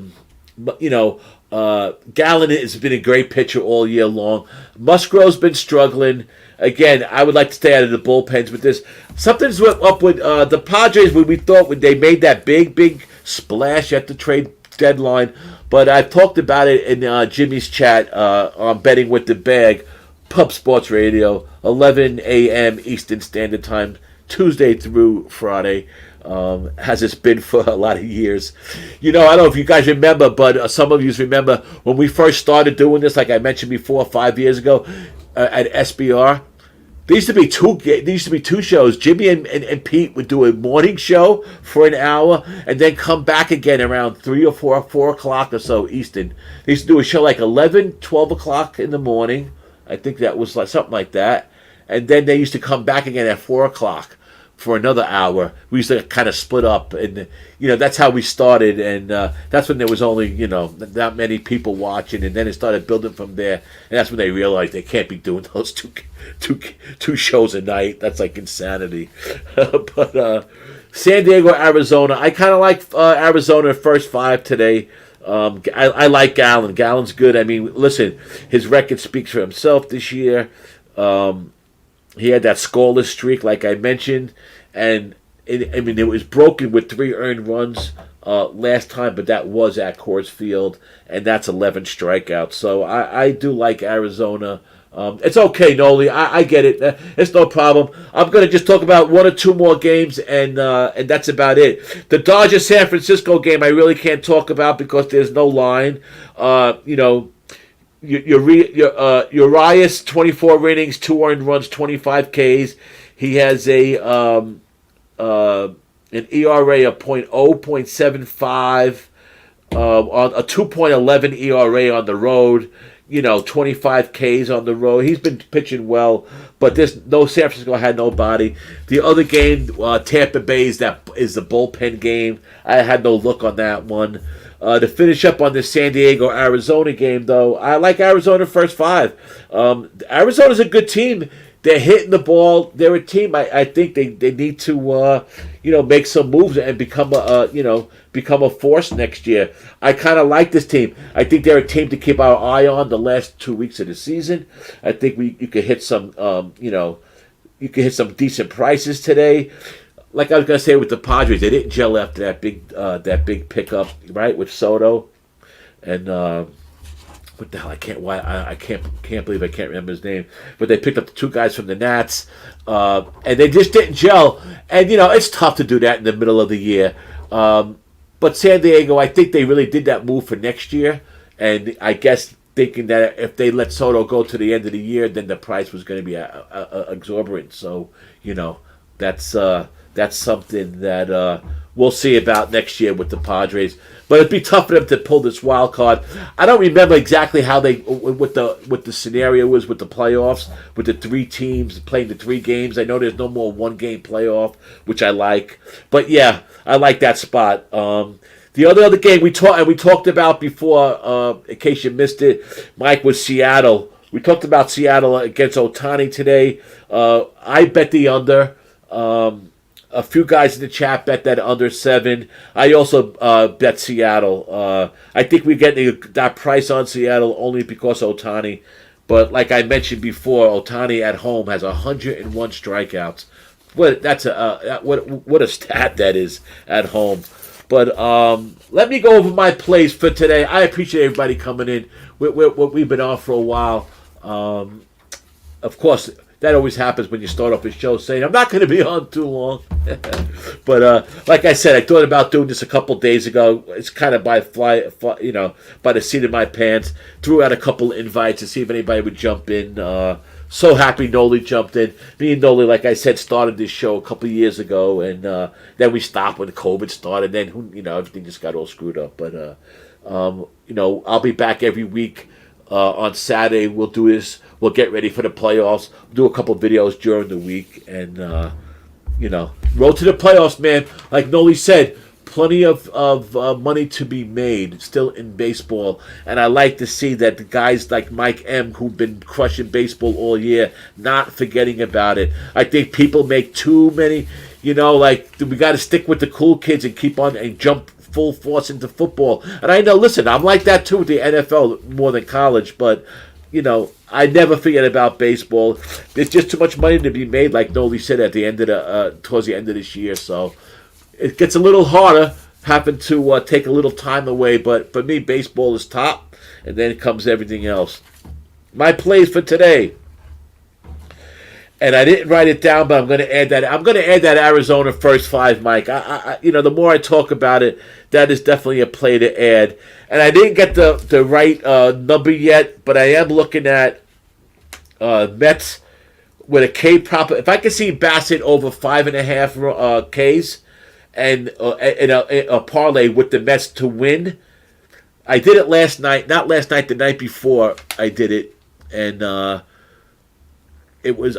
Speaker 1: Gallen has been a great pitcher all year long. Musgrove's been struggling. Again, I would like to stay out of the bullpens with this. Something's up with the Padres when we thought when they made that big splash at the trade deadline. But I've talked about it in Jimmy's chat on Betting with the Bag, Pub Sports Radio, 11 a.m. Eastern Standard Time, Tuesday through Friday. Has this been for a lot of years. I don't know if you guys remember, but some of you remember when we first started doing this, like I mentioned before, 5 years ago at SBR. There used to be 2 shows. Jimmy and Pete would do a morning show for an hour and then come back again around 3 or 4 o'clock or so Eastern. They used to do a show like 11, 12 o'clock in the morning. I think that was like something like that. And then they used to come back again at 4 o'clock for another hour. We used to kind of split up, and that's how we started. And that's when there was only not many people watching, and then it started building from there. And that's when they realized they can't be doing those two shows a night. That's like insanity. But San Diego, Arizona. I kind of like Arizona first 5 today. I like Gallen. Gallen's good. Listen, his record speaks for himself this year. He had that scoreless streak, like I mentioned, and it was broken with 3 earned runs last time, but that was at Coors Field, and that's 11 strikeouts. So I do like Arizona It's okay, Noli. I get it. It's no problem. I'm gonna just talk about one or two more games, and that's about it. The Dodgers San Francisco game I really can't talk about because there's no line. Urias 24 innings, 2 earned runs, 25 Ks. He has an ERA of .0.75 on a 2.11 ERA on the road. 25 Ks on the road. He's been pitching well, but San Francisco had nobody. The other game, Tampa Bay, is the bullpen game. I had no look on that one. To finish up on the San Diego Arizona game, though, I like Arizona first 5. Arizona's a good team. They're hitting the ball. They're a team. I think they need to make some moves and become a force next year. I kind of like this team. I think they're a team to keep our eye on the last 2 weeks of the season. I think you could hit some decent prices today. Like I was gonna say with the Padres, they didn't gel after that big pickup, right, with Soto, and what the hell? I can't believe I can't remember his name. But they picked up the 2 guys from the Nats, and they just didn't gel. And it's tough to do that in the middle of the year. But San Diego, I think they really did that move for next year, and I guess thinking that if they let Soto go to the end of the year, then the price was going to be exorbitant. So that's something that we'll see about next year with the Padres. But it'd be tough for them to pull this wild card. I don't remember exactly how what the scenario was with the playoffs, with the 3 teams playing the 3 games. I know there's no more 1-game playoff, which I like. But yeah, I like that spot. The other game we talked about before, in case you missed it, Mike, was Seattle. We talked about Seattle against Ohtani today. I bet the under. A few guys in the chat bet that under 7. I also bet Seattle. I think we're getting that price on Seattle only because of Ohtani. But like I mentioned before, Ohtani at home has 101 strikeouts. What a stat that is at home. But let me go over my plays for today. I appreciate everybody coming in. We've been on for a while. Of course, that always happens when you start off a show saying, I'm not going to be on too long. But like I said, I thought about doing this a couple days ago. It's kind of by the seat of my pants. Threw out a couple invites to see if anybody would jump in. So happy Noli jumped in. Me and Noli, like I said, started this show a couple years ago, and then we stopped when COVID started. Then everything just got all screwed up. But I'll be back every week. On Saturday, we'll do this. We'll get ready for the playoffs. Do a couple videos during the week, and road to the playoffs, man. Like Noli said, plenty of money to be made still in baseball, and I like to see that the guys like Mike M, who've been crushing baseball all year, not forgetting about it. I think people make too many. We got to stick with the cool kids and keep on and jump full force into football. And I know, listen, I'm like that too with the NFL more than college, but I never forget about baseball. There's just too much money to be made, like Noli said at the end of towards the end of this year. So it gets a little harder having to take a little time away. But for me, baseball is top, and then comes everything else. My plays for today. And I didn't write it down, but I'm going to add that. I'm going to add that Arizona first 5, Mike. The more I talk about it, that is definitely a play to add. And I didn't get the right number yet, but I am looking at Mets with a K prop. If I can see Bassett over 5.5 Ks and a parlay with the Mets to win. I did it last night. Not last night, the night before I did it, and.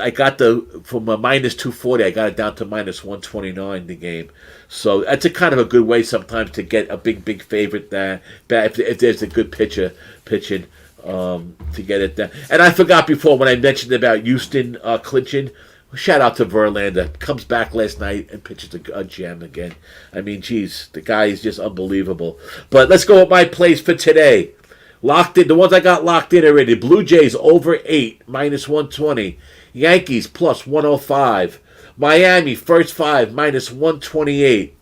Speaker 1: I got from a minus 240, I got it down to minus 129 the game. So that's a kind of a good way sometimes to get a big favorite there. If there's a good pitcher pitching to get it there. And I forgot before when I mentioned about Houston clinching. Shout out to Verlander. Comes back last night and pitches a gem again. I mean, geez, the guy is just unbelievable. But let's go with my plays for today. Locked in, the ones I got locked in already. Blue Jays over 8, minus 120. Yankees plus 105. Miami first 5, minus 128.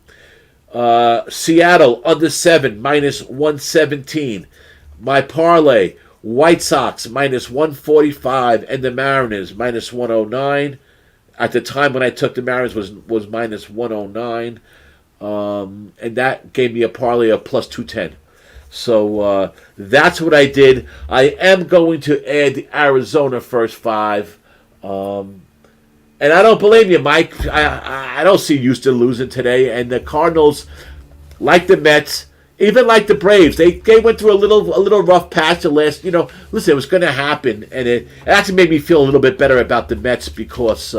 Speaker 1: Seattle under 7, minus 117. My parlay, White Sox minus 145, and the Mariners minus 109. At the time when I took the Mariners was minus 109, and that gave me a parlay of plus 210. So that's what I did. I am going to add the Arizona first five. And I don't blame you, Mike. I don't see Houston losing today. And the Cardinals, like the Mets, even like the Braves, they went through a little rough patch the last. Listen, it was going to happen, and it actually made me feel a little bit better about the Mets because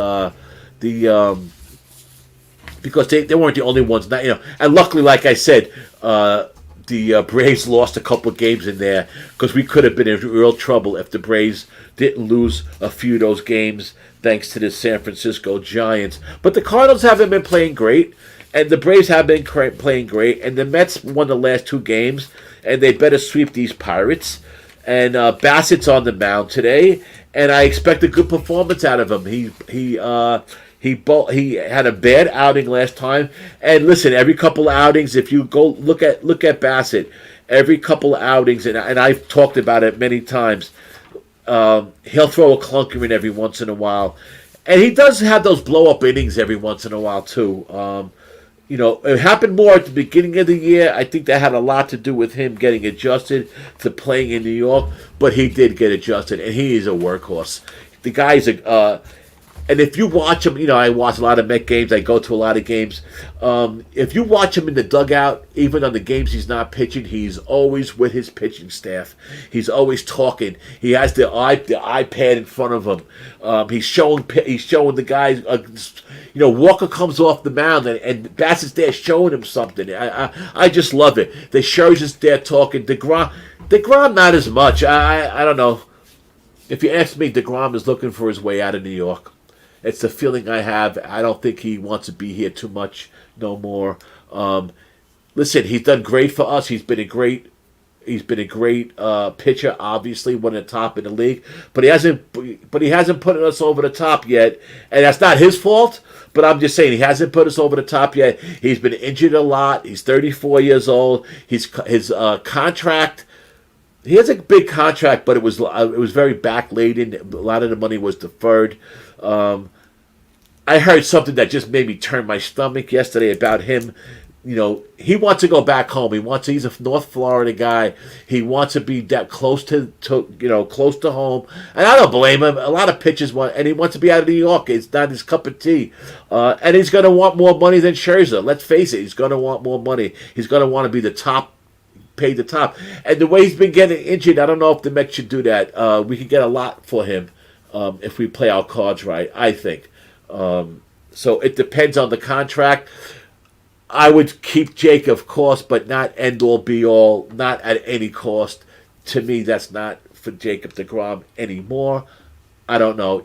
Speaker 1: because they weren't the only ones. And luckily, like I said, the Braves lost a couple of games in there because we could have been in real trouble if the Braves didn't lose a few of those games thanks to the San Francisco Giants. But the Cardinals haven't been playing great, and the Braves have been playing great, and the Mets won the last two games, and they better sweep these Pirates. And Bassett's on the mound today, and I expect a good performance out of him. He had a bad outing last time, and listen, every couple of outings, if you go look at Bassett, every couple of outings, and I've talked about it many times, he'll throw a clunker in every once in a while, and he does have those blow up innings every once in a while too. It happened more at the beginning of the year. I think that had a lot to do with him getting adjusted to playing in New York, but he did get adjusted, and he is a workhorse. The guy's and if you watch him, I watch a lot of Met games. I go to a lot of games. If you watch him in the dugout, even on the games he's not pitching, he's always with his pitching staff. He's always talking. He has the iPad in front of him. He's showing the guys. Walker comes off the mound and Bassett's there showing him something. I just love it. The Scherzer's there talking. DeGrom not as much. I don't know. If you ask me, DeGrom is looking for his way out of New York. It's the feeling I have. I don't think he wants to be here too much no more. Listen, he's done great for us. He's been a great pitcher. Obviously, one of the top in the league. But he hasn't put us over the top yet, and that's not his fault. But I'm just saying he hasn't put us over the top yet. He's been injured a lot. He's 34 years old. His contract. He has a big contract, but it was very backloaded. A lot of the money was deferred. I heard something that just made me turn my stomach yesterday about him. He wants to go back home. He's a North Florida guy. He wants to be that close to close to home. And I don't blame him. A lot of pitchers and he wants to be out of New York. It's not his cup of tea. And he's going to want more money than Scherzer. Let's face it. He's going to want more money. He's going to want to be paid the top. And the way he's been getting injured, I don't know if the Mets should do that. We could get a lot for him if we play our cards right, I think. So it depends on the contract. I would keep Jake, of course, but not end all be all, not at any cost. To me, that's not for Jacob deGrom anymore. I don't know,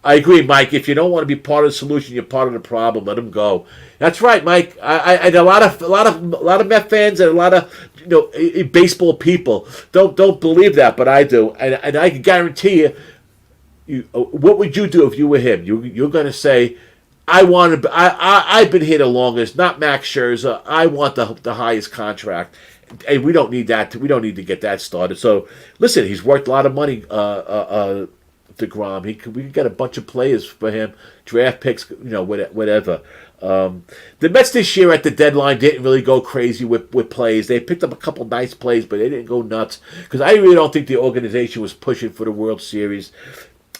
Speaker 1: I agree, Mike. If you don't want to be part of the solution, you're part of the problem. Let him go. That's right, Mike. And a lot of Met fans and a lot of baseball people don't believe that, but I do, and I can guarantee you, what would you do if you were him? You're going to say, I've been here the longest, not Max Scherzer. I want the highest contract, and we don't need that. We don't need to get that started. So listen, he's worth a lot of money. DeGrom, we could get a bunch of players for him, draft picks, whatever. The Mets this year at the deadline didn't really go crazy with plays. They picked up a couple nice plays, but they didn't go nuts because I really don't think the organization was pushing for the World Series.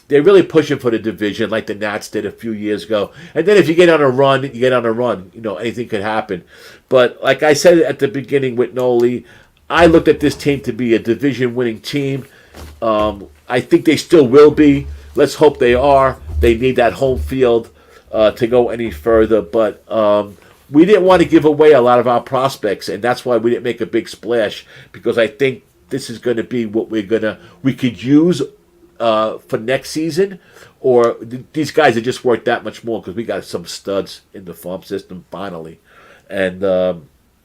Speaker 1: They're really pushing for the division like the Nats did a few years ago. And then if you get on a run, you get on a run. Anything could happen. But like I said at the beginning with Noli, I looked at this team to be a division-winning team. I think they still will be. Let's hope they are. They need that home field to go any further. But we didn't want to give away a lot of our prospects, and that's why we didn't make a big splash, because I think this is going to be what we could use for next season, or these guys are just worth that much more because we got some studs in the farm system finally. And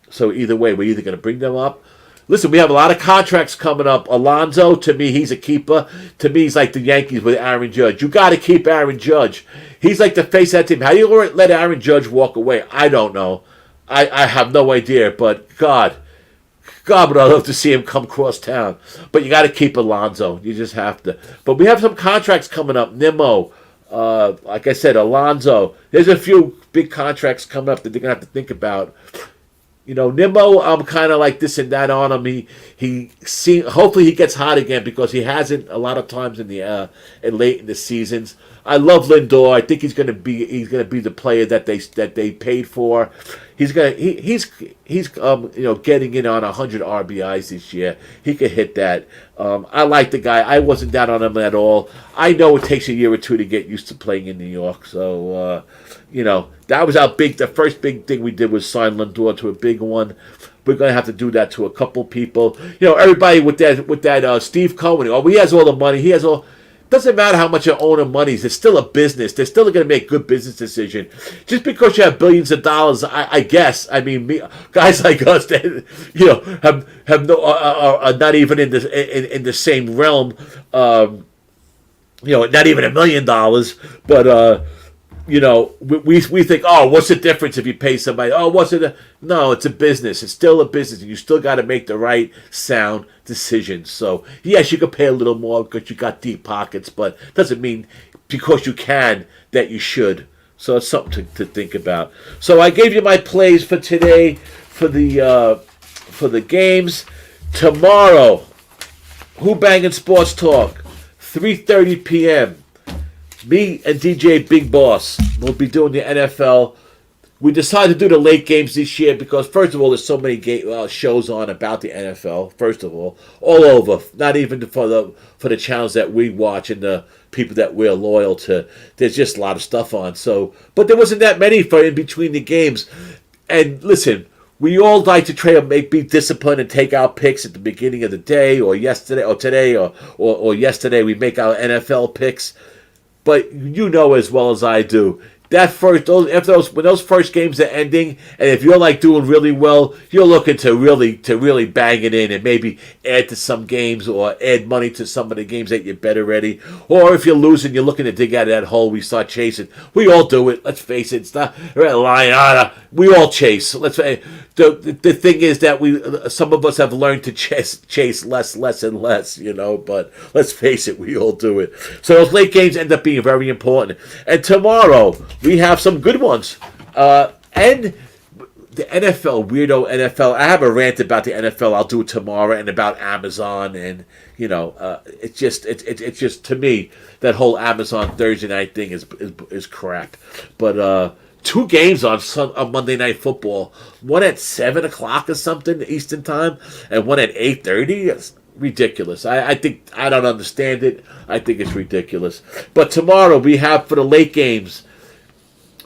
Speaker 1: so either way, we're either going to bring them up. Listen, we have a lot of contracts coming up. Alonso, to me, he's a keeper. To me, he's like the Yankees with Aaron Judge. You got to keep Aaron Judge. He's like the face of that team. How do you let Aaron Judge walk away? I don't know. I have no idea. But, God, God, but I'd love to see him come cross town. But you got to keep Alonso. You just have to. But we have some contracts coming up. Nimmo, like I said, Alonso. There's a few big contracts coming up that they're going to have to think about. Nimmo, I'm kind of like this and that on him. Hopefully he gets hot again because he hasn't a lot of times in late in the seasons. I love Lindor. I think he's gonna be the player that they paid for. He's getting in on 100 RBIs this year. He could hit that. I like the guy. I wasn't down on him at all. I know it takes a year or two to get used to playing in New York. So that was the first big thing we did was sign Lindor to a big one. We're going to have to do that to a couple people. Everybody with that Steve Cohen. Oh, he has all the money. He has all. Doesn't matter how much you own of money. It's still a business. They're still going to make good business decision. Just because you have billions of dollars, I guess. I mean, guys like us that have no are not even in the same realm. Not even $1 million, but. We think, oh, what's the difference if you pay somebody? Oh, no, it's a business. It's still a business, and you still got to make the right, sound decisions. So, yes, you could pay a little more because you got deep pockets, but doesn't mean because you can that you should. So it's something to think about. So I gave you my plays for today for the games. Tomorrow, Who Bangin' Sports Talk, 3:30 p.m. Me and DJ Big Boss will be doing the NFL. We decided to do the late games this year because, first of all, there's so many shows on about the NFL. First of all over, not even for the channels that we watch and the people that we're loyal to. There's just a lot of stuff on. So, but there wasn't that many for in between the games. And listen, we all like to try to be disciplined and take our picks at the beginning of the day or yesterday or today or yesterday. We make our NFL picks. But you know as well as I do, when those first games are ending, and if you're like doing really well, you're looking to really bang it in and maybe add to some games or add money to some of the games that you bet already. Or if you're losing, you're looking to dig out of that hole. We start chasing. We all do it. Let's face it. It's not lying. We all chase. The thing is that some of us have learned to chase less and less, but let's face it, we all do it. So those late games end up being very important. And tomorrow, we have some good ones. And the NFL, weirdo NFL, I have a rant about the NFL, I'll do it tomorrow, and about Amazon, and, it's just, to me, that whole Amazon Thursday night thing is crap. But, 2 games on Monday Night Football. One at 7 o'clock or something Eastern Time, and one at 8:30. It's ridiculous. I think I don't understand it. I think it's ridiculous. But tomorrow we have for the late games.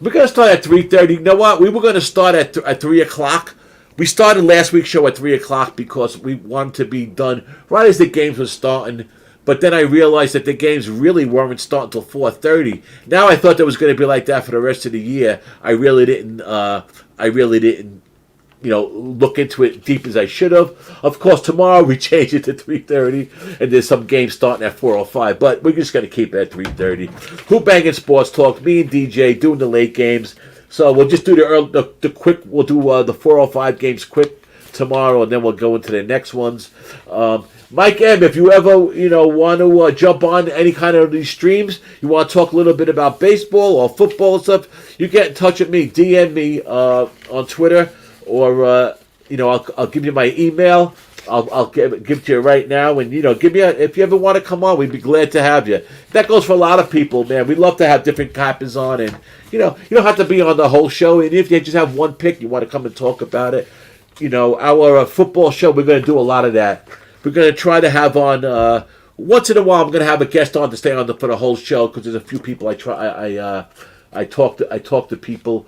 Speaker 1: We're going to start at 3:30. You know what? We were going to start at 3 o'clock. We started last week's show at 3 o'clock because we wanted to be done right as the games were starting. But then I realized that the games really weren't starting until 4:30. Now I thought that was going to be like that for the rest of the year. I really didn't. Look into it deep as I should have. Of course, tomorrow we change it to 3:30, and there's some games starting at 4:05. But we're just going to keep it at 3:30. Who Bangin' Sports Talk? Me and DJ doing the late games. So we'll just do the quick. We'll do the 4:05 games quick tomorrow, and then we'll go into the next ones. Mike M, if you ever want to jump on any kind of these streams, you want to talk a little bit about baseball or football and stuff, you get in touch with me. DM me on Twitter, or I'll give you my email. I'll give it to you right now, and give me if you ever want to come on, we'd be glad to have you. That goes for a lot of people, man. We love to have different captains on, and you don't have to be on the whole show. And if you just have one pick, you want to come and talk about it. Our football show, we're going to do a lot of that. We're going to try to have on once in a while. I'm going to have a guest on to stay on for the whole show because there's a few people I talk to people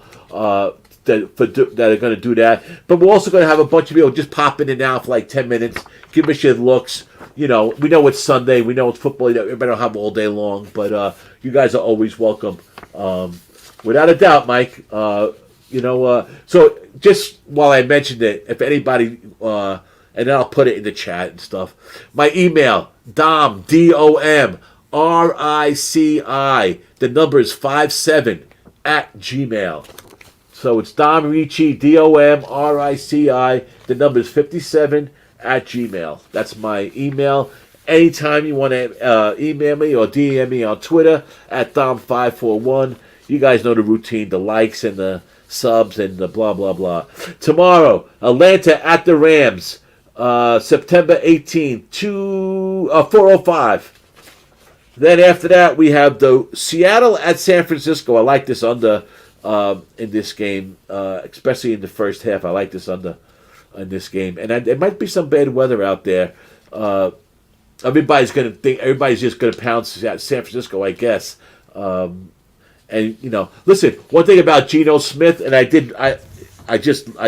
Speaker 1: that are going to do that. But we're also going to have a bunch of people just pop in and out for like 10 minutes, give us your looks. We know it's Sunday, we know it's football. Everybody don't have all day long, but you guys are always welcome, without a doubt, Mike. So just while I mentioned it, if anybody. And then I'll put it in the chat and stuff. My email, Dom, DOM, RICI. The number is 57 @gmail. So it's Dom Ricci, DOM, RICI. The number is 57 gmail. That's my email. Anytime you want to email me or DM me on Twitter at Dom541. You guys know the routine, the likes and the subs and the blah, blah, blah. Tomorrow, Atlanta at the Rams, September 18th, 4:05. Then after that, we have the Seattle at San Francisco. I like this under in this game, especially in the first half. I like this under in this game. And there might be some bad weather out there. Everybody's just going to pounce at San Francisco, I guess. And listen. One thing about Geno Smith, and I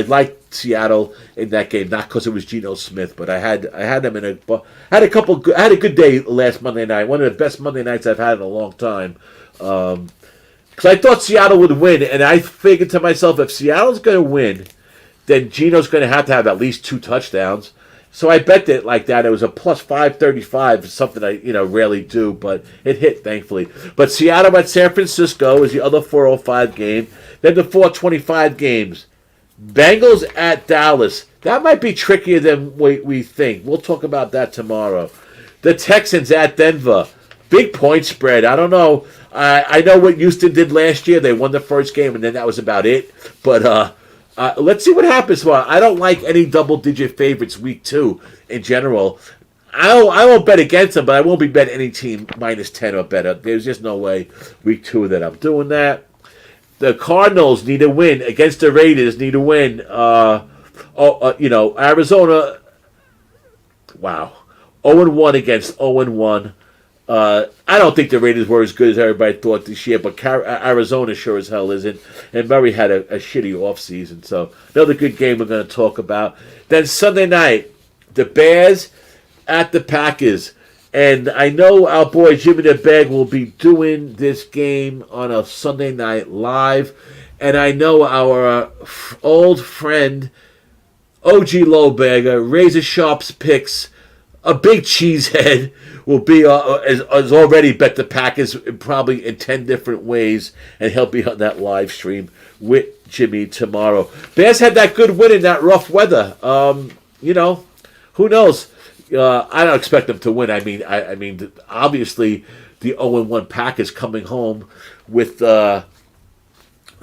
Speaker 1: liked Seattle in that game, not because it was Geno Smith, but I had them had a good day last Monday night. One of the best Monday nights I've had in a long time. Because I thought Seattle would win, and I figured to myself, if Seattle's going to win, then Geno's going to have at least 2 touchdowns. So I bet it like that. It was a plus 535, something I rarely do, but it hit, thankfully. But Seattle at San Francisco is the other 4:05 game. Then the 4:25 games. Bengals at Dallas. That might be trickier than we think. We'll talk about that tomorrow. The Texans at Denver. Big point spread. I don't know. I know what Houston did last year. They won the first game, and then that was about it. But let's see what happens. Well, I don't like any double-digit favorites week 2 in general. I won't bet against them, but I won't be betting any team minus 10 or better. There's just no way week 2 that I'm doing that. The Cardinals need a win against the Raiders. Need a win. Arizona. Wow, 0-1 against 0-1. I don't think the Raiders were as good as everybody thought this year, but Arizona sure as hell isn't. And Murray had a shitty offseason, so another good game we're going to talk about. Then Sunday night, the Bears at the Packers. And I know our boy Jimmy the Bag will be doing this game on a Sunday night live. And I know our old friend, OG Lowbagger, Razor Sharp's picks, a big cheesehead, will be has already bet the Packers probably in 10 different ways, and he'll be on that live stream with Jimmy tomorrow. Bears had that good win in that rough weather. Who knows? I don't expect them to win. I mean, obviously the 0-1 Packers coming home with the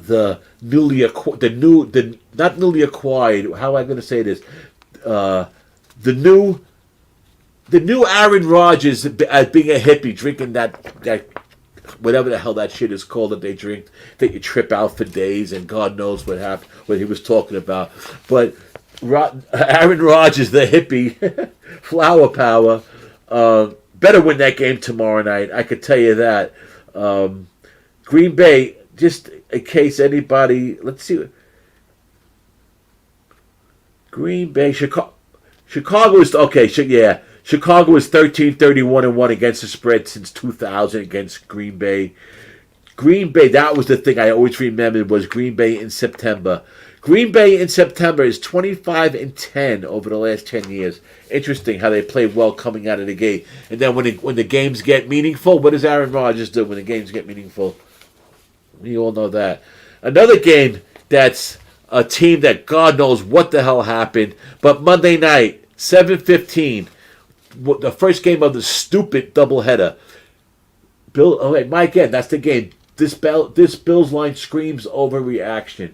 Speaker 1: not newly acquired. How am I going to say this? The new Aaron Rodgers being a hippie, drinking that whatever the hell that shit is called that they drink, that you trip out for days, and God knows what happened, what he was talking about. But Aaron Rodgers, the hippie, flower power, better win that game tomorrow night. I could tell you that. Green Bay, just in case anybody, let's see. Green Bay, Chicago is okay. Yeah. Chicago is 13-31-1 against the spread since 2000 against Green Bay. Green Bay, that was the thing I always remembered, was Green Bay in September. Green Bay in September is 25-10 over the last 10 years. Interesting how they play well coming out of the gate. And then when the games get meaningful, what does Aaron Rodgers do when the games get meaningful? You all know that. Another game that's a team that God knows what the hell happened, but Monday night, 7:15. The first game of the stupid doubleheader. Mike, again, that's the game. This Bills line screams overreaction.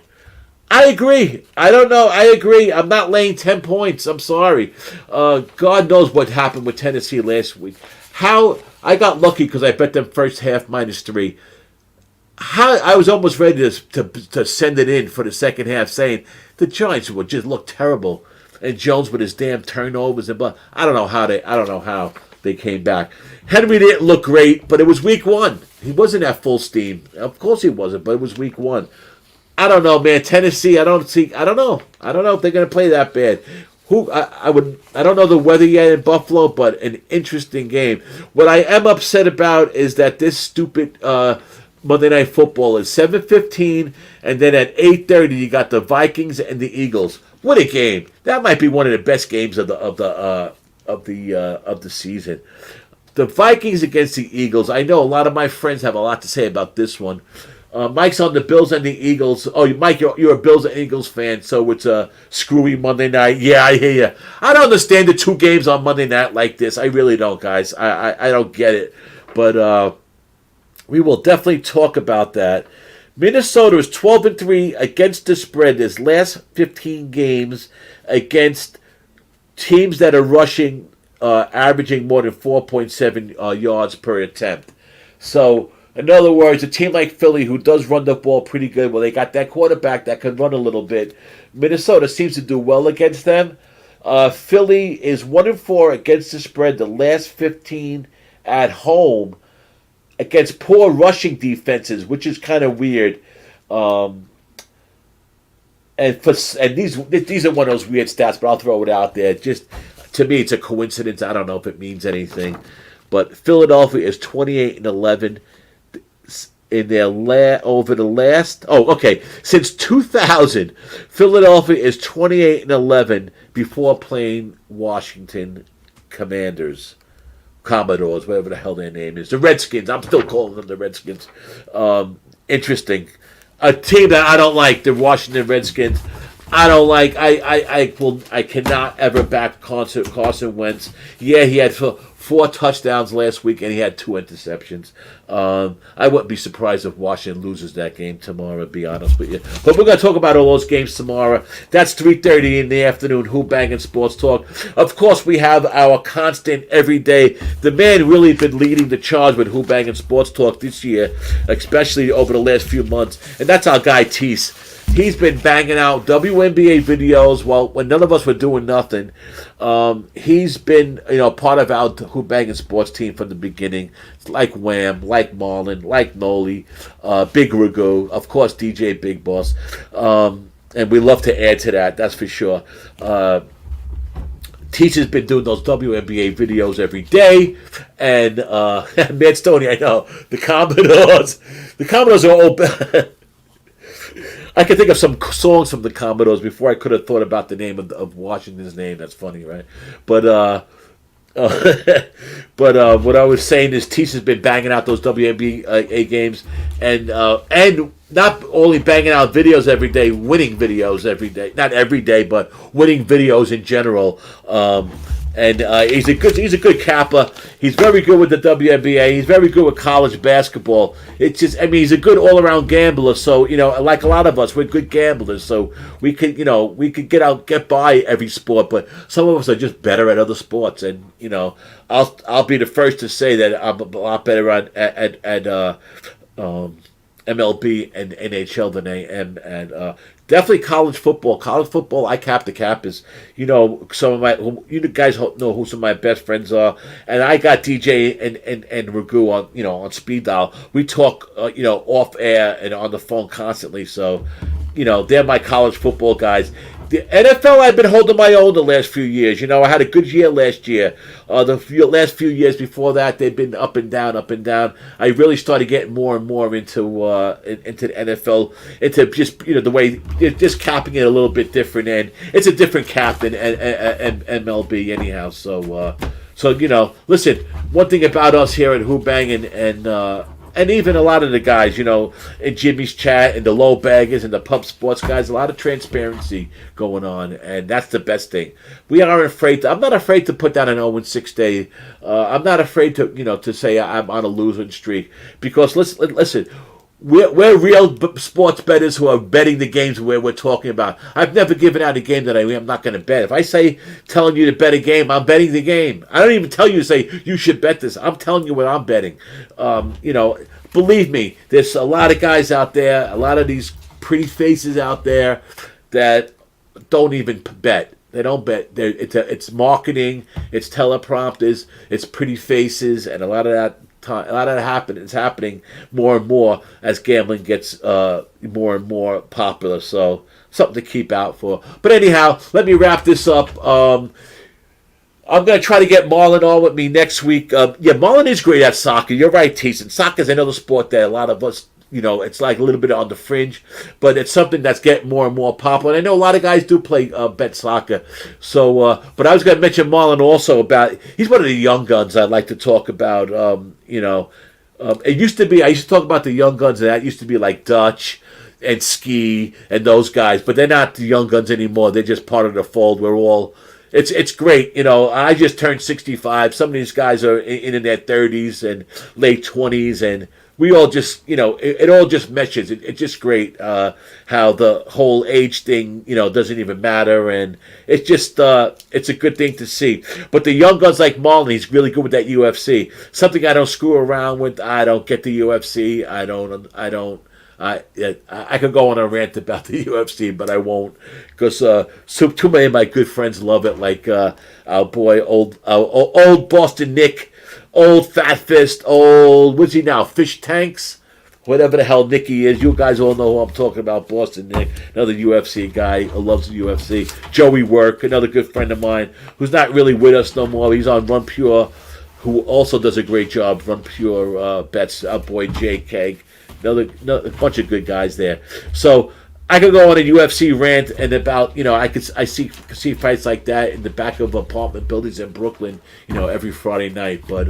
Speaker 1: I agree. I don't know. I agree. I'm not laying 10 points. I'm sorry. God knows what happened with Tennessee last week. How I got lucky because I bet them first half -3. How I was almost ready to send it in for the second half, saying the Giants would just look terrible. And Jones with his damn turnovers and but I don't know how they came back. Henry didn't look great, but it was week 1. He wasn't at full steam. Of course he wasn't, but it was week 1. I don't know, man. Tennessee, I don't know. I don't know if they're gonna play that bad. I don't know the weather yet in Buffalo, but an interesting game. What I am upset about is that this stupid Monday Night Football is 7:15, and then at 8:30 you got the Vikings and the Eagles. What a game! That might be one of the best games of the season. The Vikings against the Eagles. I know a lot of my friends have a lot to say about this one. Mike's on the Bills and the Eagles. Oh, Mike, you're a Bills and Eagles fan, so it's a screwy Monday night. Yeah, I hear you. I don't understand the 2 games on Monday night like this. I really don't, guys. I don't get it. But we will definitely talk about that. Minnesota is 12-3 against the spread. His last 15 games against teams that are rushing, averaging more than 4.7 yards per attempt. So, in other words, a team like Philly, who does run the ball pretty good, well, they got that quarterback that can run a little bit. Minnesota seems to do well against them. Philly is 1-4 against the spread the last 15 at home against poor rushing defenses, which is kind of weird. And these are one of those weird stats, but I'll throw it out there. Just to me, it's a coincidence. I don't know if it means anything, but Philadelphia is 28-11 in their over the last. Oh, okay. Since 2000, Philadelphia is 28-11 before playing Washington Commanders. Commodores, whatever the hell their name is. The Redskins. I'm still calling them the Redskins. Interesting. A team that I don't like, the Washington Redskins. I don't like. I cannot ever back Carson Wentz. Yeah, he had 4 touchdowns last week and he had 2 interceptions. I wouldn't be surprised if Washington loses that game tomorrow, to be honest with you. But we're going to talk about all those games tomorrow. That's 3:30 in the afternoon, Who Bangin' Sports Talk. Of course, we have our constant everyday. The man really been leading the charge with Who Bangin' Sports Talk this year, especially over the last few months. And that's our guy, Tease. He's been banging out WNBA videos when none of us were doing nothing. He's been, part of our Who Bangin' Sports team from the beginning. Like Wham, like Marlon, like Noli, Big Ragu, of course DJ Big Boss. And we love to add to that, that's for sure. Teacher's been doing those WNBA videos every day. And Matt Stoney, I know, the Commodores are all... I can think of some songs from the Commodores before I could have thought about the name of Washington's name. That's funny, right? But what I was saying is Teach has been banging out those WNBA games and not only banging out videos every day, winning videos every day. Not every day, but winning videos in general. And he's a good capper. He's very good with the WNBA. He's very good with college basketball. It's just, he's a good all-around gambler. So, like a lot of us, we're good gamblers. So we could get by every sport. But some of us are just better at other sports. And I'll be the first to say that I'm a lot better at MLB and NHL than I am at definitely college football. College football, I cap the cap is, some of you guys know who some of my best friends are, and I got DJ and Ragu on speed dial. We talk, off air and on the phone constantly. So, they're my college football guys. The NFL, I've been holding my own the last few years. I had a good year last year. Last few years before that, they've been up and down, up and down. I really started getting more and more into the NFL, into just the way just capping it a little bit different, and it's a different cap than MLB anyhow. So listen. One thing about us here at Who Bangin' and even a lot of the guys, in Jimmy's chat and the low baggers and the pub sports guys, a lot of transparency going on, and that's the best thing. We aren't afraid. I'm not afraid to put down an 0-6 day. I'm not afraid to say I'm on a losing streak because listen. We're real sports bettors who are betting the games where we're talking about. I've never given out a game that I'm not going to bet. If I say telling you to bet a game, I'm betting the game. I don't even tell you to say you should bet this. I'm telling you what I'm betting. Believe me, there's a lot of guys out there, a lot of these pretty faces out there that don't even bet. They don't bet. It's marketing, it's teleprompters, it's pretty faces, and a lot of that is happening more and more as gambling gets more and more popular. So something to keep out for. But anyhow, let me wrap this up. I'm going to try to get Marlon on with me next week. Marlon is great at soccer. You're right, Teason. Soccer is another sport that a lot of us, it's like a little bit on the fringe, but it's something that's getting more and more popular. And I know a lot of guys do play bet soccer. So, but I was going to mention Marlon also he's one of the young guns I'd like to talk about. It used to be. I used to talk about the young guns, and that used to be like Dutch and Ski and those guys, but they're not the young guns anymore. They're just part of the fold. We're all. It's great. I just turned 65. Some of these guys are in their 30s and late 20s, and we all just, it all just meshes. It's just great how the whole age thing, doesn't even matter, and it's just it's a good thing to see. But the young guns like Marlon, he's really good with that UFC. Something I don't screw around with. I don't get the UFC. I don't. I could go on a rant about the UFC, but I won't, because too many of my good friends love it. Like our boy, old Boston Nick, old Fat Fist, what's he now? Fish Tanks, whatever the hell Nicky is. You guys all know who I'm talking about. Boston Nick, another UFC guy who loves the UFC. Joey Work, another good friend of mine who's not really with us no more. He's on Run Pure, who also does a great job. Run Pure bets. Our boy Jay Keg. Another bunch of good guys there. So I could go on a UFC rant and about, I see fights like that in the back of apartment buildings in Brooklyn, every Friday night. But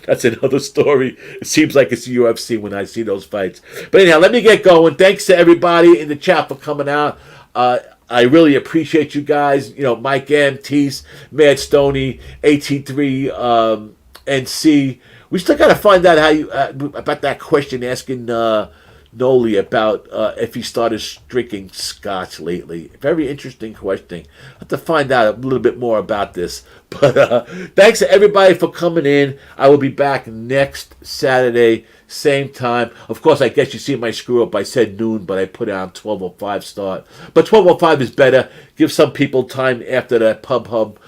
Speaker 1: that's another story. It seems like it's UFC when I see those fights. But anyhow, let me get going. Thanks to everybody in the chat for coming out. I really appreciate you guys. Mike M, Tease, Mad Stoney, AT3, NC. We still got to find out how you about that question asking Noli about if he started drinking scotch lately. Very interesting question. I have to find out a little bit more about this. But thanks to everybody for coming in. I will be back next Saturday, same time. Of course, I guess you see my screw up. I said noon, but I put it on 12:05 start. But 12:05 is better. Give some people time after that pub hub.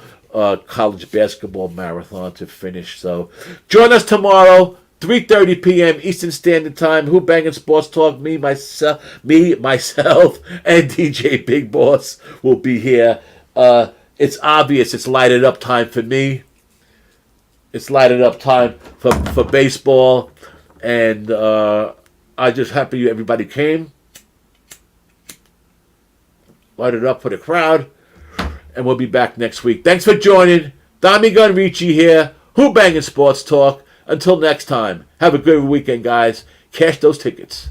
Speaker 1: College basketball marathon to finish. So join us tomorrow, 3:30 p.m. Eastern Standard Time. Who Bangin' Sports Talk? Me, myself, and DJ Big Boss will be here. It's obvious. It's lighted up time for me. It's lighted up time for baseball, and I just happy everybody came. Lighted up for the crowd. And we'll be back next week. Thanks for joining. DommyGun Ricci here. Who Bangin' Sports Talk. Until next time, have a good weekend, guys. Cash those tickets.